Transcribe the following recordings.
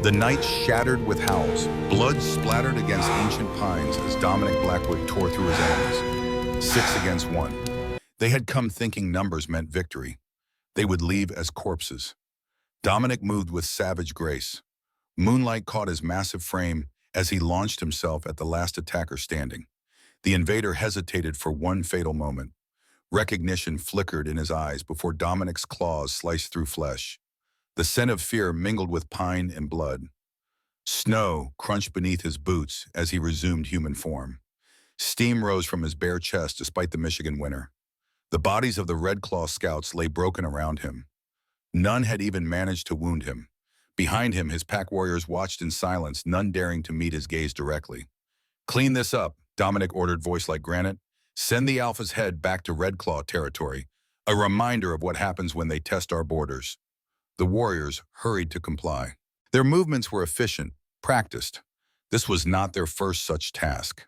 The night shattered with howls. Blood splattered against ancient pines as Dominic Blackwood tore through his enemies. 6 against 1. They had come thinking numbers meant victory. They would leave as corpses. Dominic moved with savage grace. Moonlight caught his massive frame as he launched himself at the last attacker standing. The invader hesitated for one fatal moment. Recognition flickered in his eyes before Dominic's claws sliced through flesh. The scent of fear mingled with pine and blood. Snow crunched beneath his boots as he resumed human form. Steam rose from his bare chest despite the Michigan winter. The bodies of the Red Claw scouts lay broken around him. None had even managed to wound him. Behind him, his pack warriors watched in silence, none daring to meet his gaze directly. "Clean this up," Dominic ordered, voice like granite. "Send the Alpha's head back to Red Claw territory, a reminder of what happens when they test our borders." The warriors hurried to comply. Their movements were efficient, practiced. This was not their first such task.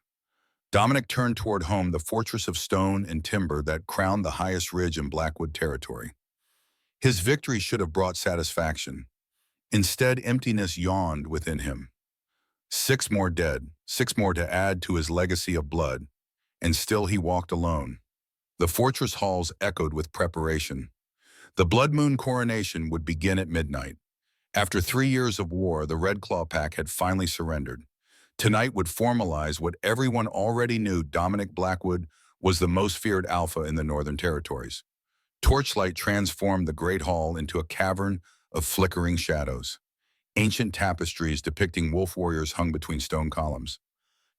Dominic turned toward home, the fortress of stone and timber that crowned the highest ridge in Blackwood territory. His victory should have brought satisfaction. Instead, emptiness yawned within him. 6 more dead, 6 more to add to his legacy of blood, and still he walked alone. The fortress halls echoed with preparation. The Blood Moon coronation would begin at midnight. After 3 years of war, the Red Claw pack had finally surrendered. Tonight would formalize what everyone already knew: Dominic Blackwood was the most feared alpha in the Northern Territories. Torchlight transformed the Great Hall into a cavern of flickering shadows. Ancient tapestries depicting wolf warriors hung between stone columns.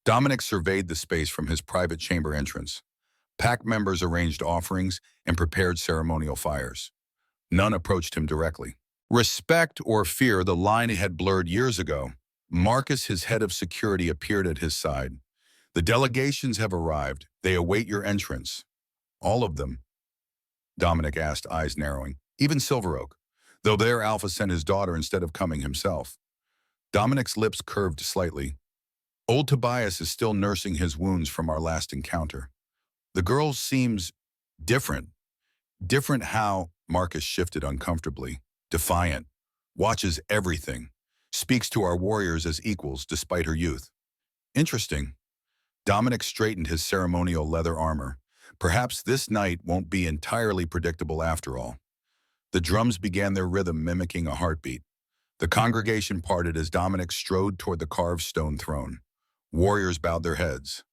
Dominic surveyed the space from his private chamber entrance. Pack members arranged offerings and prepared ceremonial fires. None approached him directly. Respect or fear, the line had blurred years ago. Marcus, his head of security, appeared at his side. "The delegations have arrived. They await your entrance." "All of them?" Dominic asked, eyes narrowing. "Even Silver Oak, though their alpha sent his daughter instead of coming himself." Dominic's lips curved slightly. "Old Tobias is still nursing his wounds from our last encounter. The girl seems different." "Different how?" Marcus shifted uncomfortably. "Defiant. Watches everything. Speaks to our warriors as equals despite her youth." "Interesting." Dominic straightened his ceremonial leather armor. Perhaps this night won't be entirely predictable after all. The drums began their rhythm, mimicking a heartbeat. The congregation parted as Dominic strode toward the carved stone throne. Warriors bowed their heads.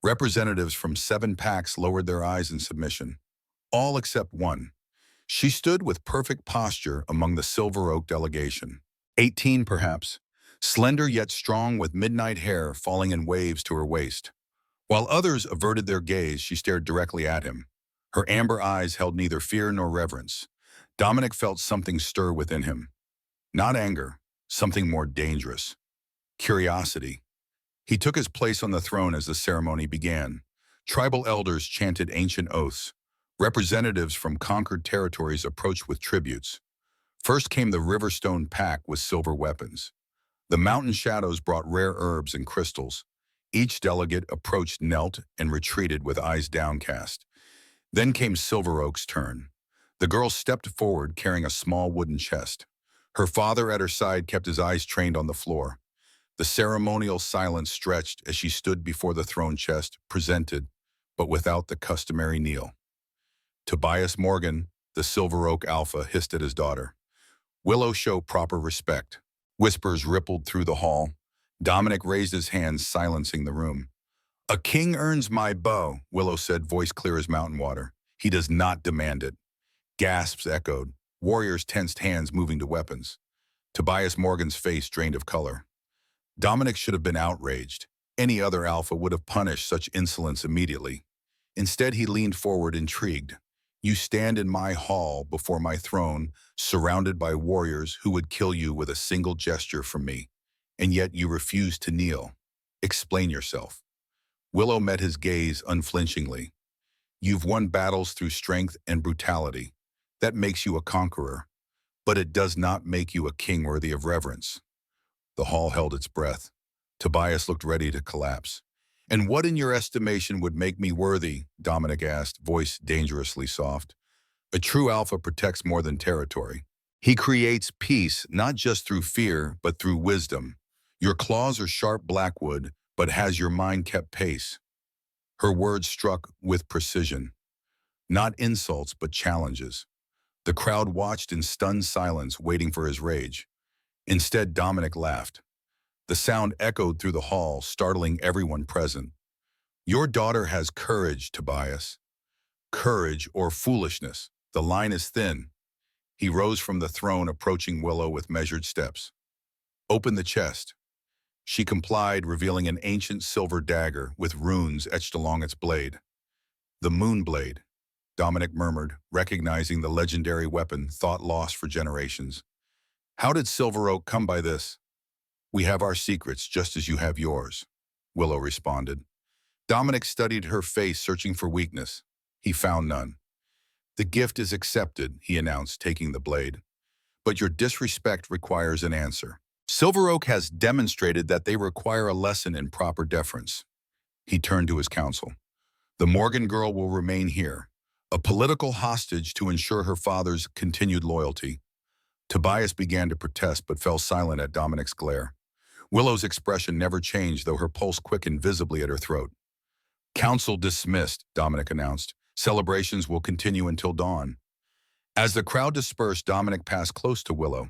Representatives from 7 packs lowered their eyes in submission. All except one. She stood with perfect posture among the Silver Oak delegation. 18 perhaps, slender yet strong, with midnight hair falling in waves to her waist. While others averted their gaze, she stared directly at him. Her amber eyes held neither fear nor reverence. Dominic felt something stir within him. Not anger, something more dangerous. Curiosity. He took his place on the throne as the ceremony began. Tribal elders chanted ancient oaths. Representatives from conquered territories approached with tributes. First came the Riverstone pack with silver weapons. The mountain shadows brought rare herbs and crystals. Each delegate approached, knelt, and retreated with eyes downcast. Then came Silver Oak's turn. The girl stepped forward carrying a small wooden chest. Her father at her side kept his eyes trained on the floor. The ceremonial silence stretched as she stood before the throne chest, presented, but without the customary kneel. Tobias Morgan, the Silver Oak Alpha, hissed at his daughter. "Willow, show proper respect." Whispers rippled through the hall. Dominic raised his hands, silencing the room. "A king earns my bow," Willow said, voice clear as mountain water. "He does not demand it." Gasps echoed. Warriors tensed hands, moving to weapons. Tobias Morgan's face drained of color. Dominic should have been outraged. Any other alpha would have punished such insolence immediately. Instead, he leaned forward, intrigued. "You stand in my hall before my throne, surrounded by warriors who would kill you with a single gesture from me, and yet you refuse to kneel. Explain yourself." Willow met his gaze unflinchingly. "You've won battles through strength and brutality. That makes you a conqueror, but it does not make you a king worthy of reverence." The hall held its breath. Tobias looked ready to collapse. "And what in your estimation would make me worthy?" Dominic asked, voice dangerously soft. "A true alpha protects more than territory. He creates peace not just through fear, but through wisdom. Your claws are sharp Blackwood, but has your mind kept pace? Her words struck with precision. Not insults, but challenges. The crowd watched in stunned silence, waiting for his rage. Instead, Dominic laughed. The sound echoed through the hall, startling everyone present. Your daughter has courage, Tobias. Courage or foolishness. The line is thin. He rose from the throne, approaching Willow with measured steps. Open the chest. She complied, revealing an ancient silver dagger with runes etched along its blade. The Moon Blade, Dominic murmured, recognizing the legendary weapon thought lost for generations. How did Silver Oak come by this? We have our secrets, just as you have yours, Willow responded. Dominic studied her face, searching for weakness. He found none. The gift is accepted, he announced, taking the blade. But your disrespect requires an answer. Silver Oak has demonstrated that they require a lesson in proper deference. He turned to his counsel. The Morgan girl will remain here, a political hostage to ensure her father's continued loyalty. Tobias began to protest but fell silent at Dominic's glare. Willow's expression never changed, though her pulse quickened visibly at her throat. Council dismissed, Dominic announced. Celebrations will continue until dawn. As the crowd dispersed, Dominic passed close to Willow.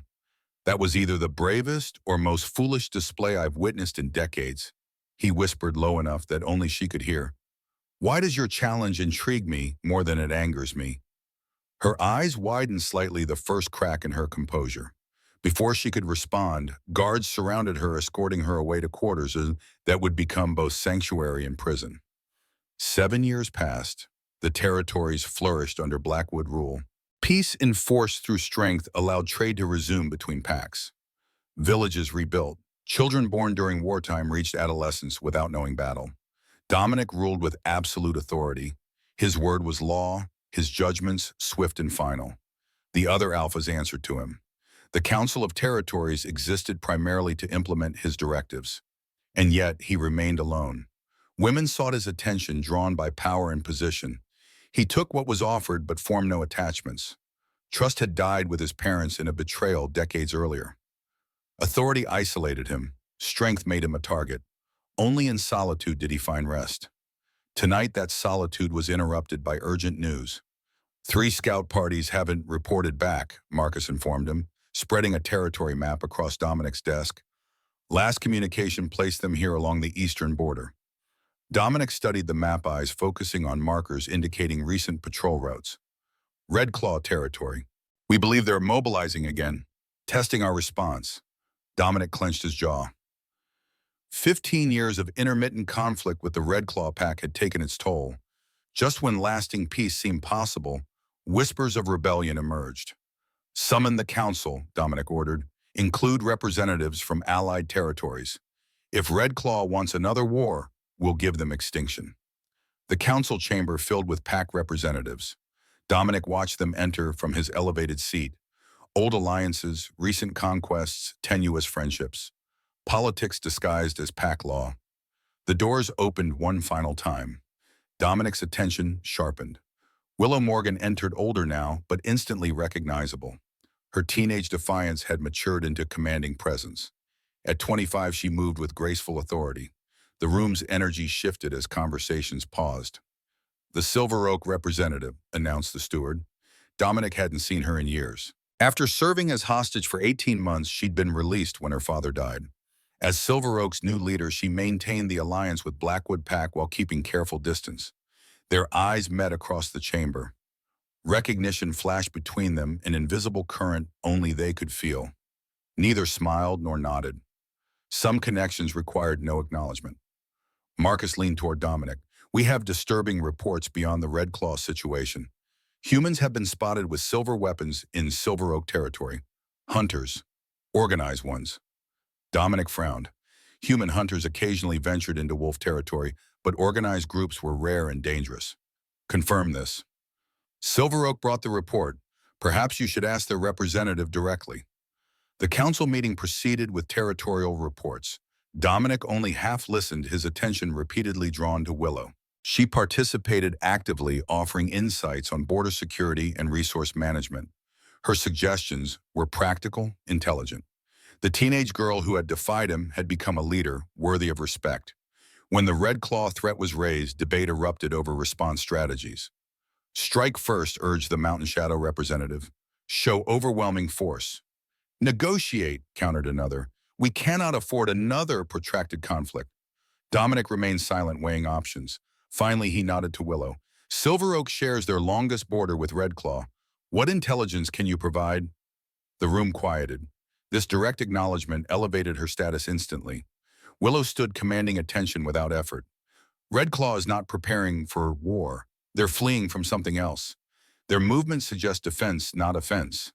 That was either the bravest or most foolish display I've witnessed in decades, he whispered low enough that only she could hear. Why does your challenge intrigue me more than it angers me? Her eyes widened slightly, the first crack in her composure. Before she could respond, guards surrounded her, escorting her away to quarters that would become both sanctuary and prison. 7 years passed. The territories flourished under Blackwood rule. Peace enforced through strength allowed trade to resume between packs. Villages rebuilt. Children born during wartime reached adolescence without knowing battle. Dominic ruled with absolute authority. His word was law, his judgments swift and final. The other alphas answered to him. The Council of Territories existed primarily to implement his directives. And yet he remained alone. Women sought his attention, drawn by power and position. He took what was offered but formed no attachments. Trust had died with his parents in a betrayal decades earlier. Authority isolated him. Strength made him a target. Only in solitude did he find rest. Tonight, that solitude was interrupted by urgent news. 3 scout parties haven't reported back, Marcus informed him, spreading a territory map across Dominic's desk. Last communication placed them here along the eastern border. Dominic studied the map, eyes focusing on markers indicating recent patrol routes. Red Claw territory. We believe they're mobilizing again, testing our response. Dominic clenched his jaw. 15 years of intermittent conflict with the Red Claw pack had taken its toll. Just when lasting peace seemed possible, whispers of rebellion emerged. Summon the council, Dominic ordered. Include representatives from allied territories. If Red Claw wants another war, we'll give them extinction. The council chamber filled with pack representatives. Dominic watched them enter from his elevated seat. Old alliances, recent conquests, tenuous friendships. Politics disguised as pack law. The doors opened one final time. Dominic's attention sharpened. Willow Morgan entered, older now, but instantly recognizable. Her teenage defiance had matured into commanding presence. At 25, she moved with graceful authority. The room's energy shifted as conversations paused. The Silver Oak representative, announced the steward. Dominic hadn't seen her in years. After serving as hostage for 18 months, she'd been released when her father died. As Silver Oak's new leader, she maintained the alliance with Blackwood Pack while keeping careful distance. Their eyes met across the chamber. Recognition flashed between them, an invisible current only they could feel. Neither smiled nor nodded. Some connections required no acknowledgement. Marcus leaned toward Dominic. We have disturbing reports beyond the Red Claw situation. Humans have been spotted with silver weapons in Silver Oak territory. Hunters. Organized ones. Dominic frowned. Human hunters occasionally ventured into wolf territory, but organized groups were rare and dangerous. Confirm this. Silver Oak brought the report. Perhaps you should ask their representative directly. The council meeting proceeded with territorial reports. Dominic only half listened, his attention repeatedly drawn to Willow. She participated actively, offering insights on border security and resource management. Her suggestions were practical, intelligent. The teenage girl who had defied him had become a leader worthy of respect. When the Red Claw threat was raised, debate erupted over response strategies. Strike first, urged the Mountain Shadow representative. Show overwhelming force. Negotiate, countered another. We cannot afford another protracted conflict. Dominic remained silent, weighing options. Finally, he nodded to Willow. Silver Oak shares their longest border with Red Claw. What intelligence can you provide? The room quieted. This direct acknowledgement elevated her status instantly. Willow stood commanding attention without effort. Red Claw is not preparing for war. They're fleeing from something else. Their movements suggest defense, not offense.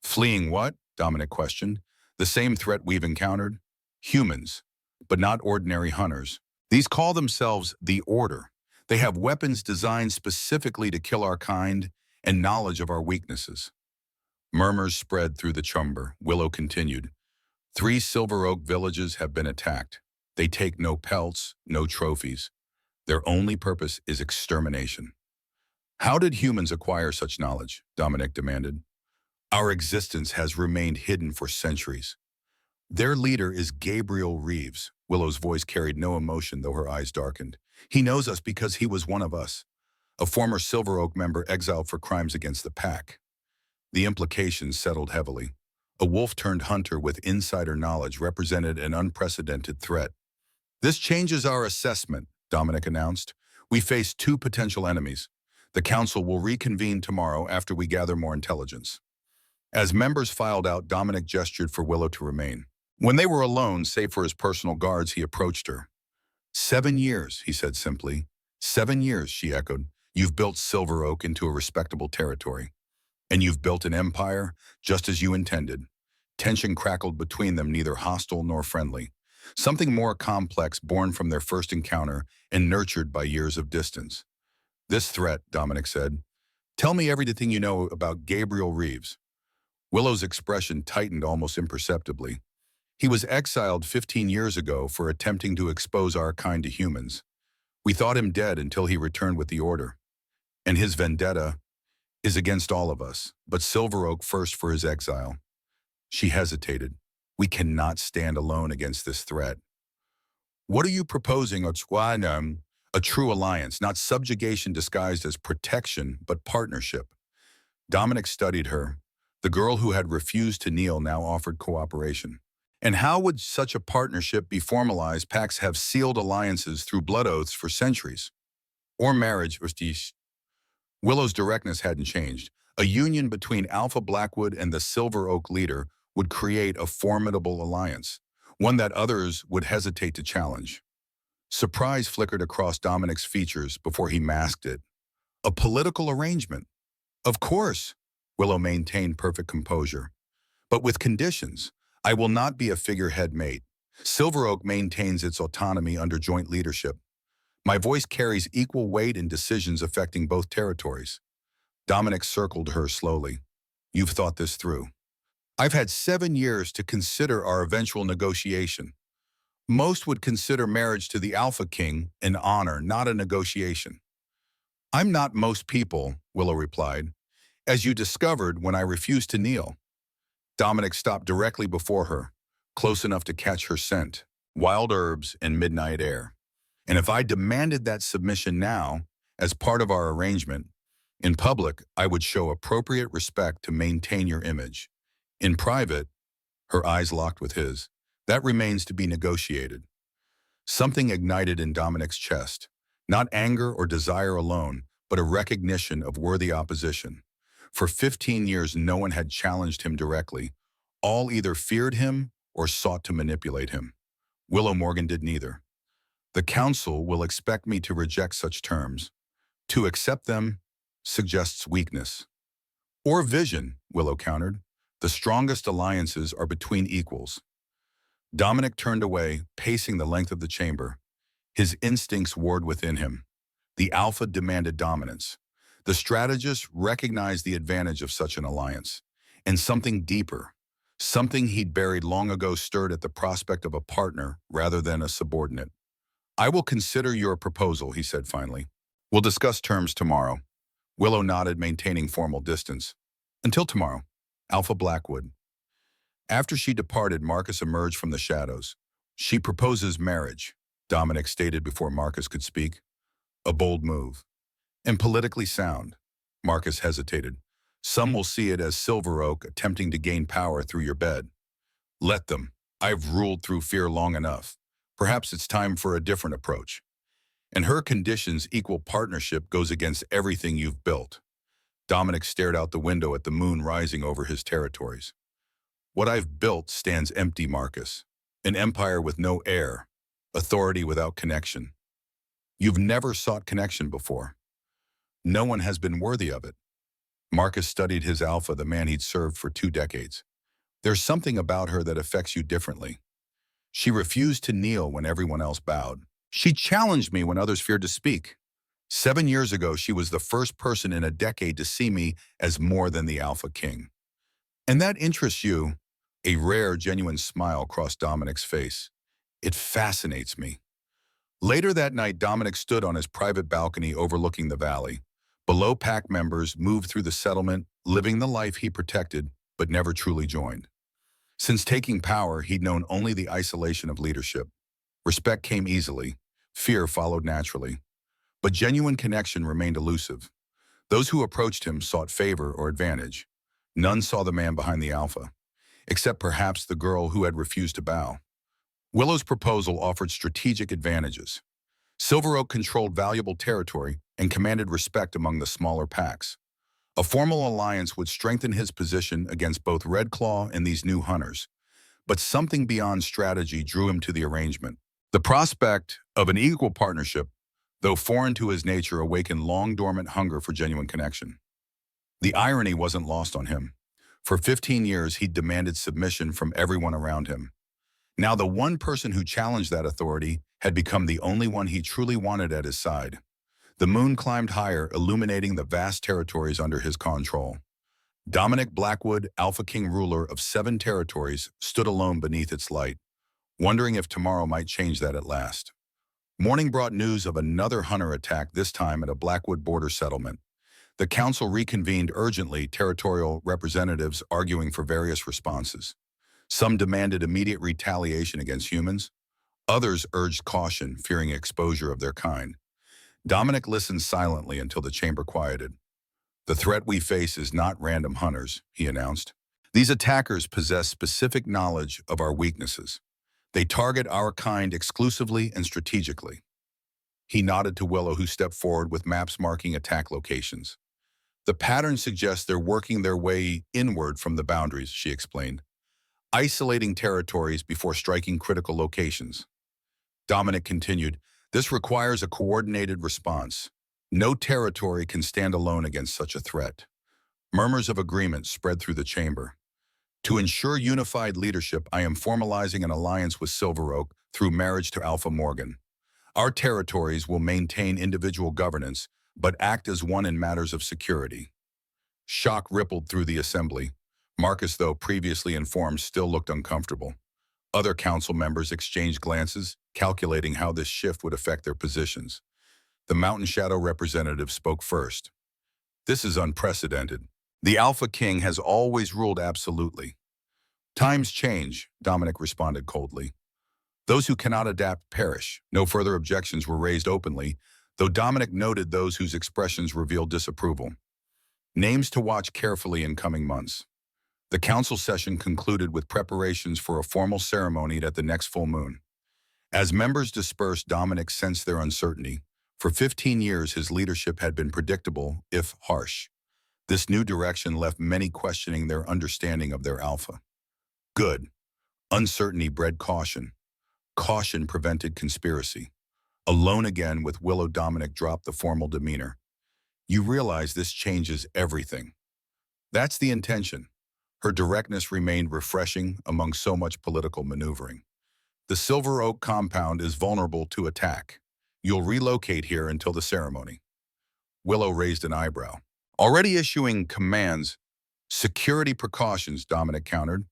Fleeing what? Dominic questioned. The same threat we've encountered. Humans, but not ordinary hunters. These call themselves the Order. They have weapons designed specifically to kill our kind and knowledge of our weaknesses. Murmurs spread through the chamber. Willow continued. 3 Silver Oak villages have been attacked. They take no pelts, no trophies. Their only purpose is extermination. How did humans acquire such knowledge? Dominic demanded. Our existence has remained hidden for centuries. Their leader is Gabriel Reeves. Willow's voice carried no emotion, though her eyes darkened. He knows us because he was one of us, a former Silver Oak member exiled for crimes against the pack. The implications settled heavily. A wolf-turned hunter with insider knowledge represented an unprecedented threat. This changes our assessment, Dominic announced. We face 2 potential enemies. The council will reconvene tomorrow after we gather more intelligence. As members filed out, Dominic gestured for Willow to remain. When they were alone, save for his personal guards, he approached her. 7 years, he said simply. 7 years, she echoed. You've built Silver Oak into a respectable territory. And you've built an empire, just as you intended. Tension crackled between them, neither hostile nor friendly. Something more complex, born from their first encounter and nurtured by years of distance. This threat, Dominic said. Tell me everything you know about Gabriel Reeves. Willow's expression tightened almost imperceptibly. He was exiled 15 years ago for attempting to expose our kind to humans. We thought him dead until he returned with the Order. And his vendetta is against all of us, but Silver Oak first for his exile. She hesitated. We cannot stand alone against this threat. What are you proposing, Otswanam? A true alliance, not subjugation disguised as protection, but partnership. Dominic studied her. The girl who had refused to kneel now offered cooperation. And how would such a partnership be formalized? Packs have sealed alliances through blood oaths for centuries. Or marriage, Ustish. Willow's directness hadn't changed. A union between Alpha Blackwood and the Silver Oak leader would create a formidable alliance, one that others would hesitate to challenge. Surprise flickered across Dominic's features before he masked it. A political arrangement. Of course, Willow maintained perfect composure. But with conditions. I will not be a figurehead mate. Silver Oak maintains its autonomy under joint leadership. My voice carries equal weight in decisions affecting both territories. Dominic circled her slowly. You've thought this through. I've had 7 years to consider our eventual negotiation. Most would consider marriage to the Alpha King an honor, not a negotiation. I'm not most people, Willow replied, as you discovered when I refused to kneel. Dominic stopped directly before her, close enough to catch her scent, wild herbs and midnight air. And if I demanded that submission now, as part of our arrangement, in public, I would show appropriate respect to maintain your image. In private, her eyes locked with his, that remains to be negotiated. Something ignited in Dominic's chest, not anger or desire alone, but a recognition of worthy opposition. For 15 years, no one had challenged him directly. All either feared him or sought to manipulate him. Willow Morgan did neither. The council will expect me to reject such terms. To accept them suggests weakness. Or vision, Willow countered. The strongest alliances are between equals. Dominic turned away, pacing the length of the chamber. His instincts warred within him. The Alpha demanded dominance. The strategist recognized the advantage of such an alliance. And something deeper, something he'd buried long ago, stirred at the prospect of a partner rather than a subordinate. I will consider your proposal, he said finally. We'll discuss terms tomorrow. Willow nodded, maintaining formal distance. Until tomorrow. Alpha Blackwood. After she departed, Marcus emerged from the shadows. She proposes marriage, Dominic stated before Marcus could speak. A bold move. And politically sound. Marcus hesitated. Some will see it as Silver Oak attempting to gain power through your bed. Let them. I've ruled through fear long enough. Perhaps it's time for a different approach. And her conditions equal partnership goes against everything you've built. Dominic stared out the window at the moon rising over his territories. What I've built stands empty, Marcus. An empire with no heir. Authority without connection. You've never sought connection before. No one has been worthy of it. Marcus studied his alpha, the man he'd served for 2 decades. There's something about her that affects you differently. She refused to kneel when everyone else bowed. She challenged me when others feared to speak. 7 years ago, she was the first person in a decade to see me as more than the Alpha King. And that interests you. A rare, genuine smile crossed Dominic's face. It fascinates me. Later that night, Dominic stood on his private balcony overlooking the valley. Below, pack members moved through the settlement, living the life he protected but never truly joined. Since taking power, he'd known only the isolation of leadership. Respect came easily. Fear followed naturally. But genuine connection remained elusive. Those who approached him sought favor or advantage. None saw the man behind the alpha, except perhaps the girl who had refused to bow. Willow's proposal offered strategic advantages. Silver Oak controlled valuable territory and commanded respect among the smaller packs. A formal alliance would strengthen his position against both Red Claw and these new hunters. But something beyond strategy drew him to the arrangement. The prospect of an equal partnership, though foreign to his nature, awakened long-dormant hunger for genuine connection. The irony wasn't lost on him. For 15 years, he'd demanded submission from everyone around him. Now the one person who challenged that authority had become the only one he truly wanted at his side. The moon climbed higher, illuminating the vast territories under his control. Dominic Blackwood, Alpha King ruler of 7 territories, stood alone beneath its light, wondering if tomorrow might change that at last. Morning brought news of another hunter attack, this time at a Blackwood border settlement. The council reconvened urgently, territorial representatives arguing for various responses. Some demanded immediate retaliation against humans. Others urged caution, fearing exposure of their kind. Dominic listened silently until the chamber quieted. The threat we face is not random hunters, he announced. These attackers possess specific knowledge of our weaknesses. They target our kind exclusively and strategically. He nodded to Willow, who stepped forward with maps marking attack locations. The pattern suggests they're working their way inward from the boundaries, she explained, isolating territories before striking critical locations. Dominic continued, this requires a coordinated response. No territory can stand alone against such a threat. Murmurs of agreement spread through the chamber. To ensure unified leadership, I am formalizing an alliance with Silver Oak through marriage to Alpha Morgan. Our territories will maintain individual governance, but act as one in matters of security. Shock rippled through the assembly. Marcus, though previously informed, still looked uncomfortable. Other council members exchanged glances, calculating how this shift would affect their positions. The Mountain Shadow representative spoke first. This is unprecedented. The Alpha King has always ruled absolutely. Times change, Dominic responded coldly. Those who cannot adapt perish. No further objections were raised openly, though Dominic noted those whose expressions revealed disapproval. Names to watch carefully in coming months. The council session concluded with preparations for a formal ceremony at the next full moon. As members dispersed, Dominic sensed their uncertainty. For 15 years, his leadership had been predictable, if harsh. This new direction left many questioning their understanding of their alpha. Good. Uncertainty bred caution. Caution prevented conspiracy. Alone again with Willow, Dominic dropped the formal demeanor. You realize this changes everything. That's the intention. Her directness remained refreshing among so much political maneuvering. The Silver Oak compound is vulnerable to attack. You'll relocate here until the ceremony. Willow raised an eyebrow. Already issuing commands. Security precautions, Dominic countered,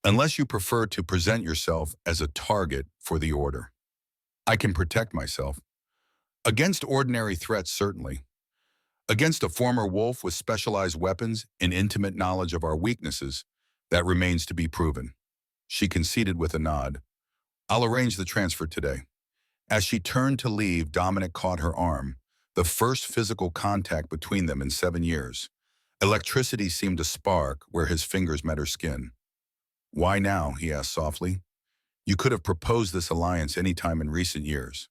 unless you prefer to present yourself as a target for the order. I can protect myself. Against ordinary threats, certainly. Against a former wolf with specialized weapons and intimate knowledge of our weaknesses, that remains to be proven. She conceded with a nod. I'll arrange the transfer today. As she turned to leave, Dominic caught her arm, the first physical contact between them in 7 years. Electricity seemed to spark where his fingers met her skin. Why now? He asked softly. You could have proposed this alliance any time in recent years.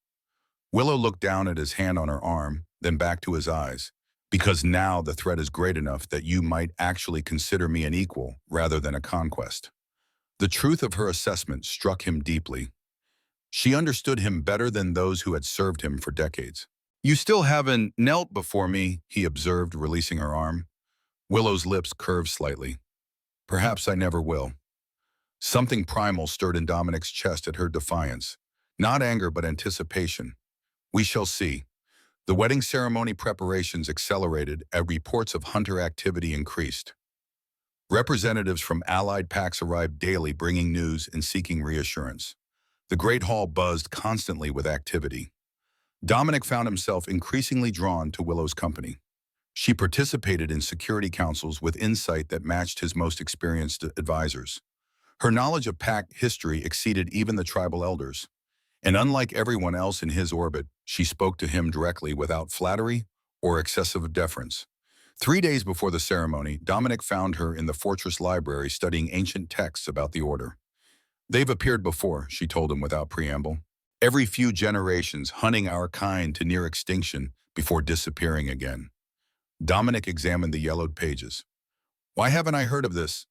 Willow looked down at his hand on her arm, then back to his eyes. Because now the threat is great enough that you might actually consider me an equal rather than a conquest. The truth of her assessment struck him deeply. She understood him better than those who had served him for decades. You still haven't knelt before me, he observed, releasing her arm. Willow's lips curved slightly. Perhaps I never will. Something primal stirred in Dominic's chest at her defiance. Not anger, but anticipation. We shall see. The wedding ceremony preparations accelerated as reports of hunter activity increased. Representatives from allied packs arrived daily, bringing news and seeking reassurance. The Great Hall buzzed constantly with activity. Dominic found himself increasingly drawn to Willow's company. She participated in security councils with insight that matched his most experienced advisors. Her knowledge of pack history exceeded even the tribal elders. And unlike everyone else in his orbit, she spoke to him directly without flattery or excessive deference. 3 days before the ceremony, Dominic found her in the fortress library studying ancient texts about the order. They've appeared before, she told him without preamble. Every few generations, hunting our kind to near extinction before disappearing again. Dominic examined the yellowed pages. Why haven't I heard of this?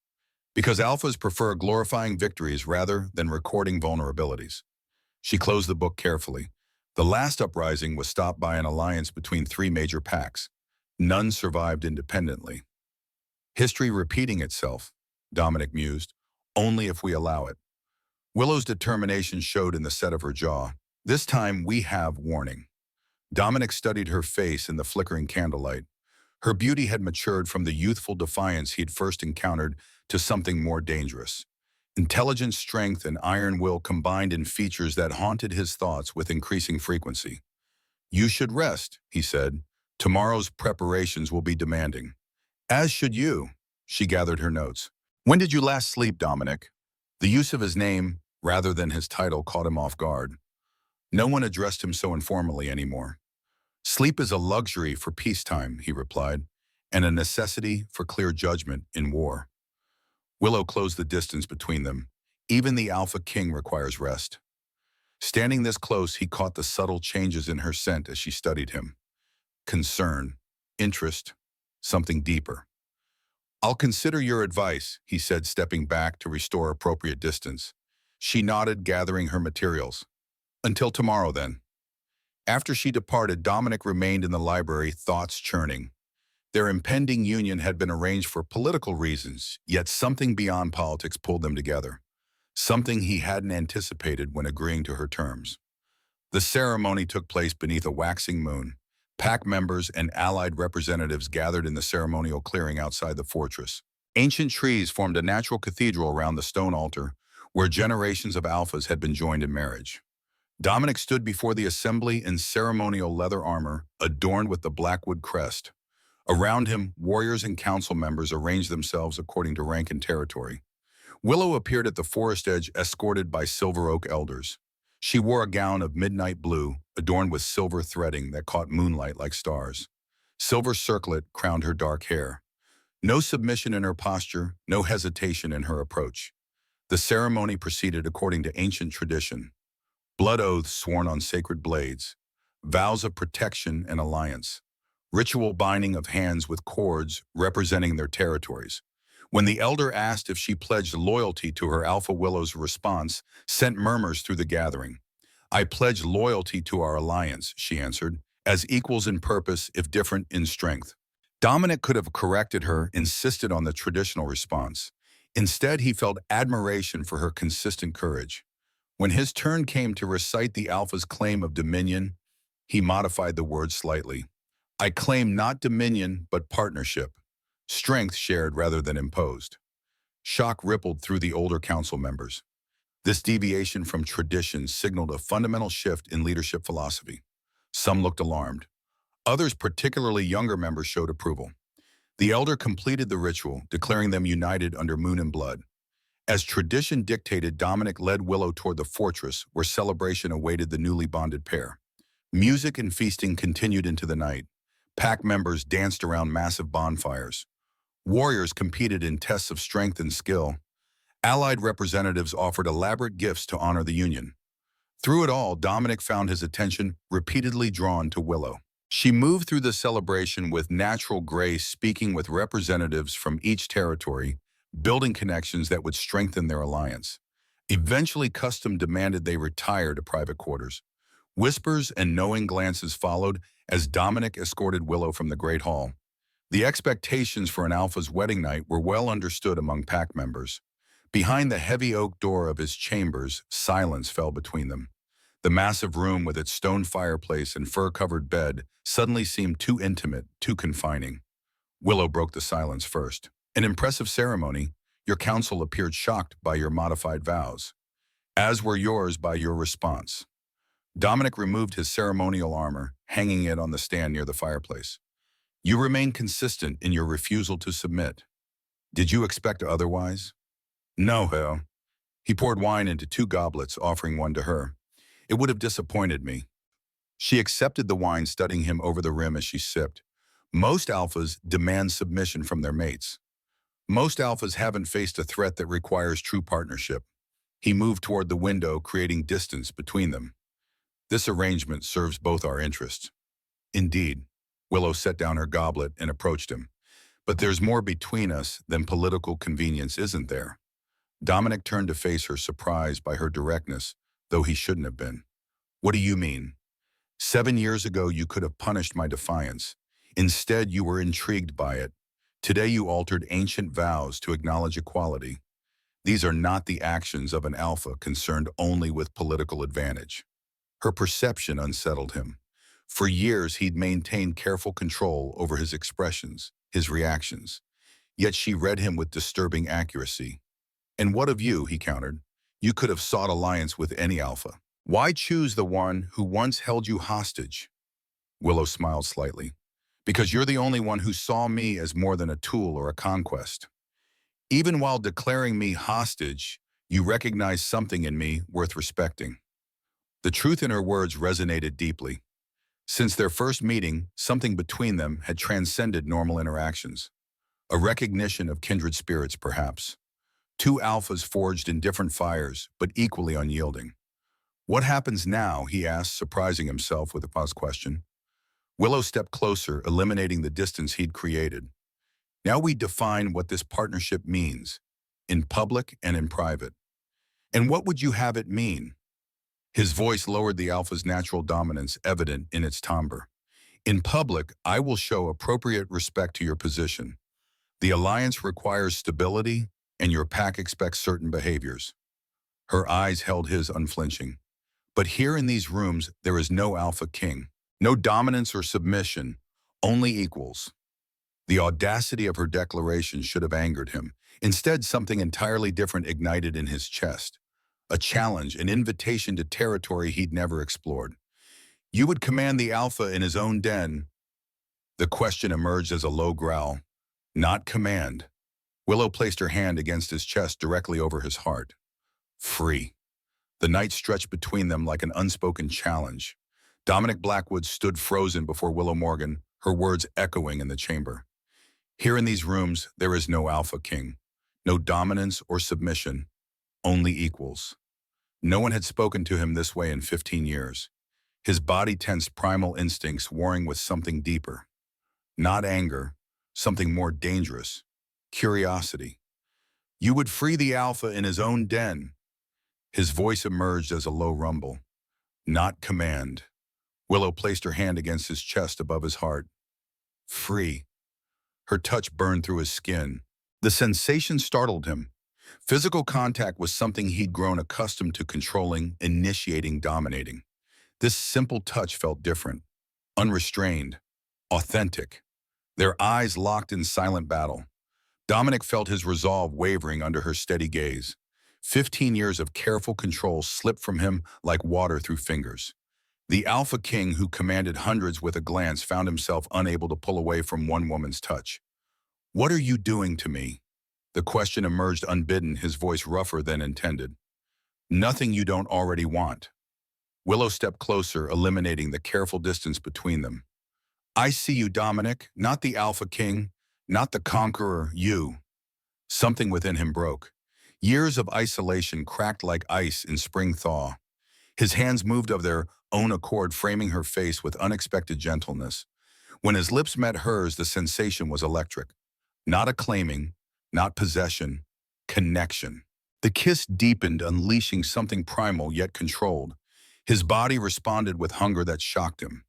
Because alphas prefer glorifying victories rather than recording vulnerabilities. She closed the book carefully. The last uprising was stopped by an alliance between 3 major packs. None survived independently. History repeating itself, Dominic mused, only if we allow it. Willow's determination showed in the set of her jaw. This time we have warning. Dominic studied her face in the flickering candlelight. Her beauty had matured from the youthful defiance he'd first encountered to something more dangerous. Intelligent strength and iron will combined in features that haunted his thoughts with increasing frequency. You should rest, he said. Tomorrow's preparations will be demanding. As should you, she gathered her notes. When did you last sleep, Dominic? The use of his name, rather than his title, caught him off guard. No one addressed him so informally anymore. Sleep is a luxury for peacetime, he replied, and a necessity for clear judgment in war. Willow closed the distance between them. Even the Alpha King requires rest. Standing this close, he caught the subtle changes in her scent as she studied him. Concern, interest, something deeper. I'll consider your advice, he said, stepping back to restore appropriate distance. She nodded, gathering her materials. Until tomorrow, then. After she departed, Dominic remained in the library, thoughts churning. Their impending union had been arranged for political reasons, yet something beyond politics pulled them together. Something he hadn't anticipated when agreeing to her terms. The ceremony took place beneath a waxing moon. Pack members and allied representatives gathered in the ceremonial clearing outside the fortress. Ancient trees formed a natural cathedral around the stone altar, where generations of alphas had been joined in marriage. Dominic stood before the assembly in ceremonial leather armor, adorned with the Blackwood crest. Around him, warriors and council members arranged themselves according to rank and territory. Willow appeared at the forest edge, escorted by silver oak elders. She wore a gown of midnight blue, adorned with silver threading that caught moonlight like stars. Silver circlet crowned her dark hair. No submission in her posture, no hesitation in her approach. The ceremony proceeded according to ancient tradition. Blood oaths sworn on sacred blades, vows of protection and alliance, ritual binding of hands with cords representing their territories. When the elder asked if she pledged loyalty to her alpha, Willow's response sent murmurs through the gathering. I pledge loyalty to our alliance, she answered, as equals in purpose if different in strength. Dominic could have corrected her, insisted on the traditional response. Instead, he felt admiration for her consistent courage. When his turn came to recite the alpha's claim of dominion, he modified the words slightly. I claim not dominion, but partnership. Strength shared rather than imposed. Shock rippled through the older council members. This deviation from tradition signaled a fundamental shift in leadership philosophy. Some looked alarmed. Others, particularly younger members, showed approval. The elder completed the ritual, declaring them united under moon and blood. As tradition dictated, Dominic led Willow toward the fortress where celebration awaited the newly bonded pair. Music and feasting continued into the night. Pack members danced around massive bonfires. Warriors competed in tests of strength and skill. Allied representatives offered elaborate gifts to honor the union. Through it all, Dominic found his attention repeatedly drawn to Willow. She moved through the celebration with natural grace, speaking with representatives from each territory, building connections that would strengthen their alliance. Eventually, custom demanded they retire to private quarters. Whispers and knowing glances followed as Dominic escorted Willow from the Great Hall. The expectations for an alpha's wedding night were well understood among pack members. Behind the heavy oak door of his chambers, silence fell between them. The massive room with its stone fireplace and fur-covered bed suddenly seemed too intimate, too confining. Willow broke the silence first. An impressive ceremony, your council appeared shocked by your modified vows, as were yours by your response. Dominic removed his ceremonial armor, hanging it on the stand near the fireplace. You remain consistent in your refusal to submit. Did you expect otherwise? No, Hell. He poured wine into 2 goblets, offering one to her. It would have disappointed me. She accepted the wine, studying him over the rim as she sipped. Most alphas demand submission from their mates. Most alphas haven't faced a threat that requires true partnership. He moved toward the window, creating distance between them. This arrangement serves both our interests. Indeed. Willow set down her goblet and approached him. But there's more between us than political convenience, isn't there? Dominic turned to face her, surprised by her directness, though he shouldn't have been. What do you mean? 7 years ago, you could have punished my defiance. Instead, you were intrigued by it. Today, you altered ancient vows to acknowledge equality. These are not the actions of an alpha concerned only with political advantage. Her perception unsettled him. For years, he'd maintained careful control over his expressions, his reactions. Yet she read him with disturbing accuracy. And what of you, he countered. You could have sought alliance with any alpha. Why choose the one who once held you hostage? Willow smiled slightly. Because you're the only one who saw me as more than a tool or a conquest. Even while declaring me hostage, you recognized something in me worth respecting. The truth in her words resonated deeply. Since their first meeting, something between them had transcended normal interactions. A recognition of kindred spirits, perhaps. 2 alphas forged in different fires, but equally unyielding. What happens now, he asked, surprising himself with a pause question. Willow stepped closer, eliminating the distance he'd created. Now we define what this partnership means, in public and in private. And what would you have it mean? His voice lowered, the alpha's natural dominance evident in its timbre. In public, I will show appropriate respect to your position. The alliance requires stability, and your pack expects certain behaviors. Her eyes held his unflinching. But here in these rooms, there is no alpha king. No dominance or submission, only equals. The audacity of her declaration should have angered him. Instead, something entirely different ignited in his chest. A challenge, an invitation to territory he'd never explored. You would command the alpha in his own den. The question emerged as a low growl. Not command. Willow placed her hand against his chest, directly over his heart. Free. The night stretched between them like an unspoken challenge. Dominic Blackwood stood frozen before Willow Morgan, her words echoing in the chamber. Here in these rooms, there is no alpha king. No dominance or submission. Only equals. No one had spoken to him this way in 15 years. His body tensed, primal instincts warring with something deeper. Not anger, something more dangerous. Curiosity. You would free the alpha in his own den. His voice emerged as a low rumble. Not command. Willow placed her hand against his chest above his heart. Free. Her touch burned through his skin. The sensation startled him. Physical contact was something he'd grown accustomed to controlling, initiating, dominating. This simple touch felt different, unrestrained, authentic. Their eyes locked in silent battle. Dominic felt his resolve wavering under her steady gaze. 15 years of careful control slipped from him like water through fingers. The Alpha King, who commanded hundreds with a glance, found himself unable to pull away from one woman's touch. "What are you doing to me?" The question emerged unbidden, his voice rougher than intended. "Nothing you don't already want." Willow stepped closer, eliminating the careful distance between them. "I see you, Dominic, not the Alpha King, not the conqueror, you." Something within him broke. Years of isolation cracked like ice in spring thaw. His hands moved of their own accord, framing her face with unexpected gentleness. When his lips met hers, the sensation was electric. Not acclaiming, not possession, connection. The kiss deepened, unleashing something primal yet controlled. His body responded with hunger that shocked him.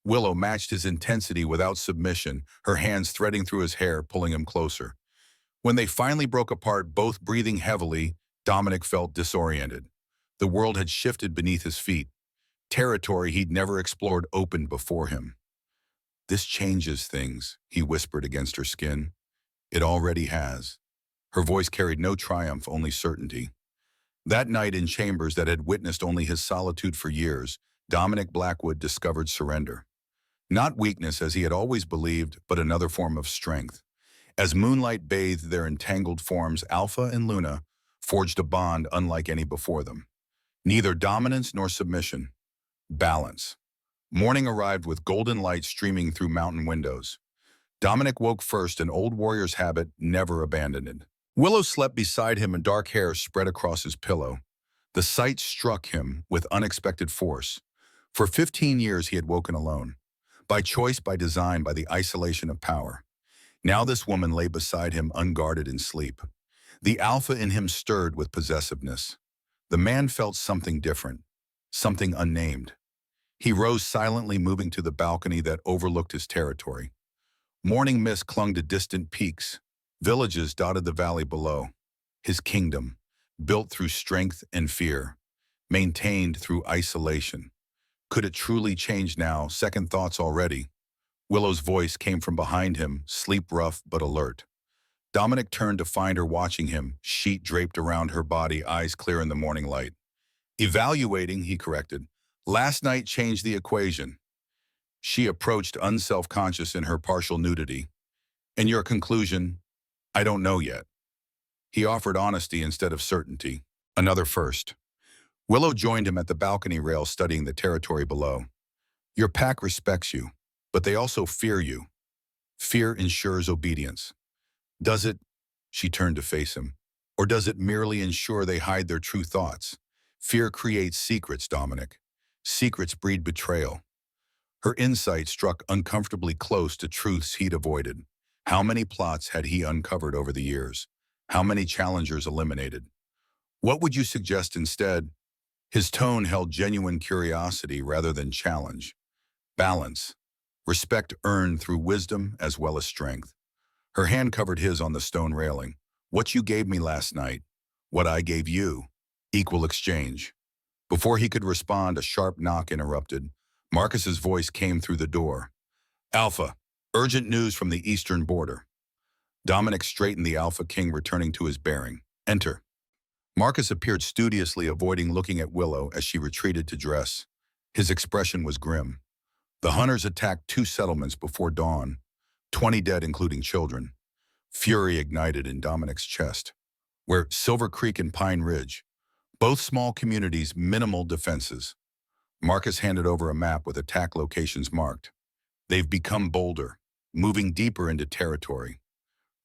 Willow matched his intensity without submission, her hands threading through his hair, pulling him closer. When they finally broke apart, both breathing heavily, Dominic felt disoriented. The world had shifted beneath his feet. Territory he'd never explored opened before him. "This changes things," he whispered against her skin. "It already has." Her voice carried no triumph, only certainty. That night, in chambers that had witnessed only his solitude for years, Dominic Blackwood discovered surrender. Not weakness, as he had always believed, but another form of strength. As moonlight bathed their entangled forms, Alpha and Luna forged a bond unlike any before them. Neither dominance nor submission. Balance. Morning arrived with golden light streaming through mountain windows. Dominic woke first, an old warrior's habit never abandoned. Willow slept beside him, and dark hair spread across his pillow. The sight struck him with unexpected force. For 15 years he had woken alone. By choice, by design, by the isolation of power. Now this woman lay beside him, unguarded in sleep. The alpha in him stirred with possessiveness. The man felt something different, something unnamed. He rose silently, moving to the balcony that overlooked his territory. Morning mist clung to distant peaks. Villages dotted the valley below. His kingdom, built through strength and fear, maintained through isolation. Could it truly change now? Second thoughts already. Willow's voice came from behind him, sleep-rough but alert. Dominic turned to find her watching him, sheet draped around her body, eyes clear in the morning light. "Evaluating," he corrected. "Last night changed the equation." She approached, unself-conscious in her partial nudity. "And your conclusion?" "I don't know yet." He offered honesty instead of certainty. Another first. Willow joined him at the balcony rail, studying the territory below. "Your pack respects you, but they also fear you. Fear ensures obedience. Does it?" She turned to face him. "Or does it merely ensure they hide their true thoughts? Fear creates secrets, Dominic. Secrets breed betrayal." Her insight struck uncomfortably close to truths he'd avoided. How many plots had he uncovered over the years? How many challengers eliminated? "What would you suggest instead?" His tone held genuine curiosity rather than challenge. "Balance. Respect earned through wisdom as well as strength." Her hand covered his on the stone railing. "What you gave me last night, what I gave you. Equal exchange." Before he could respond, a sharp knock interrupted. Marcus's voice came through the door. "Alpha, urgent news from the eastern border." Dominic straightened, the Alpha King returning to his bearing. "Enter." Marcus appeared studiously, avoiding looking at Willow as she retreated to dress. His expression was grim. The hunters attacked 2 settlements before dawn, 20 dead including children. Fury ignited in Dominic's chest. Where Silver Creek and Pine Ridge, both small communities, minimal defenses. Marcus handed over a map with attack locations marked. "They've become bolder, moving deeper into territory."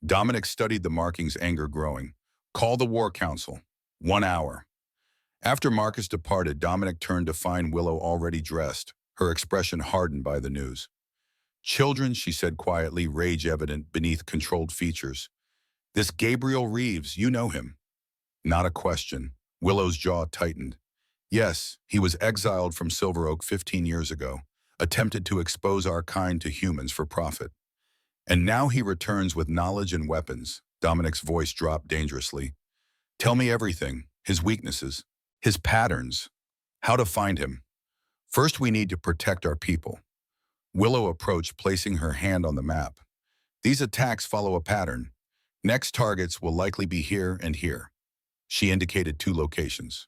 Dominic studied the markings, anger growing. "Call the War Council. 1 hour." After Marcus departed, Dominic turned to find Willow already dressed, her expression hardened by the news. "Children," she said quietly, rage evident beneath controlled features. "This Gabriel Reeves, you know him?" Not a question. Willow's jaw tightened. "Yes, he was exiled from Silver Oak 15 years ago, attempted to expose our kind to humans for profit. And now he returns with knowledge and weapons." Dominic's voice dropped dangerously. "Tell me everything, his weaknesses, his patterns, how to find him. First, we need to protect our people." Willow approached, placing her hand on the map. "These attacks follow a pattern. Next targets will likely be here and here." She indicated 2 locations.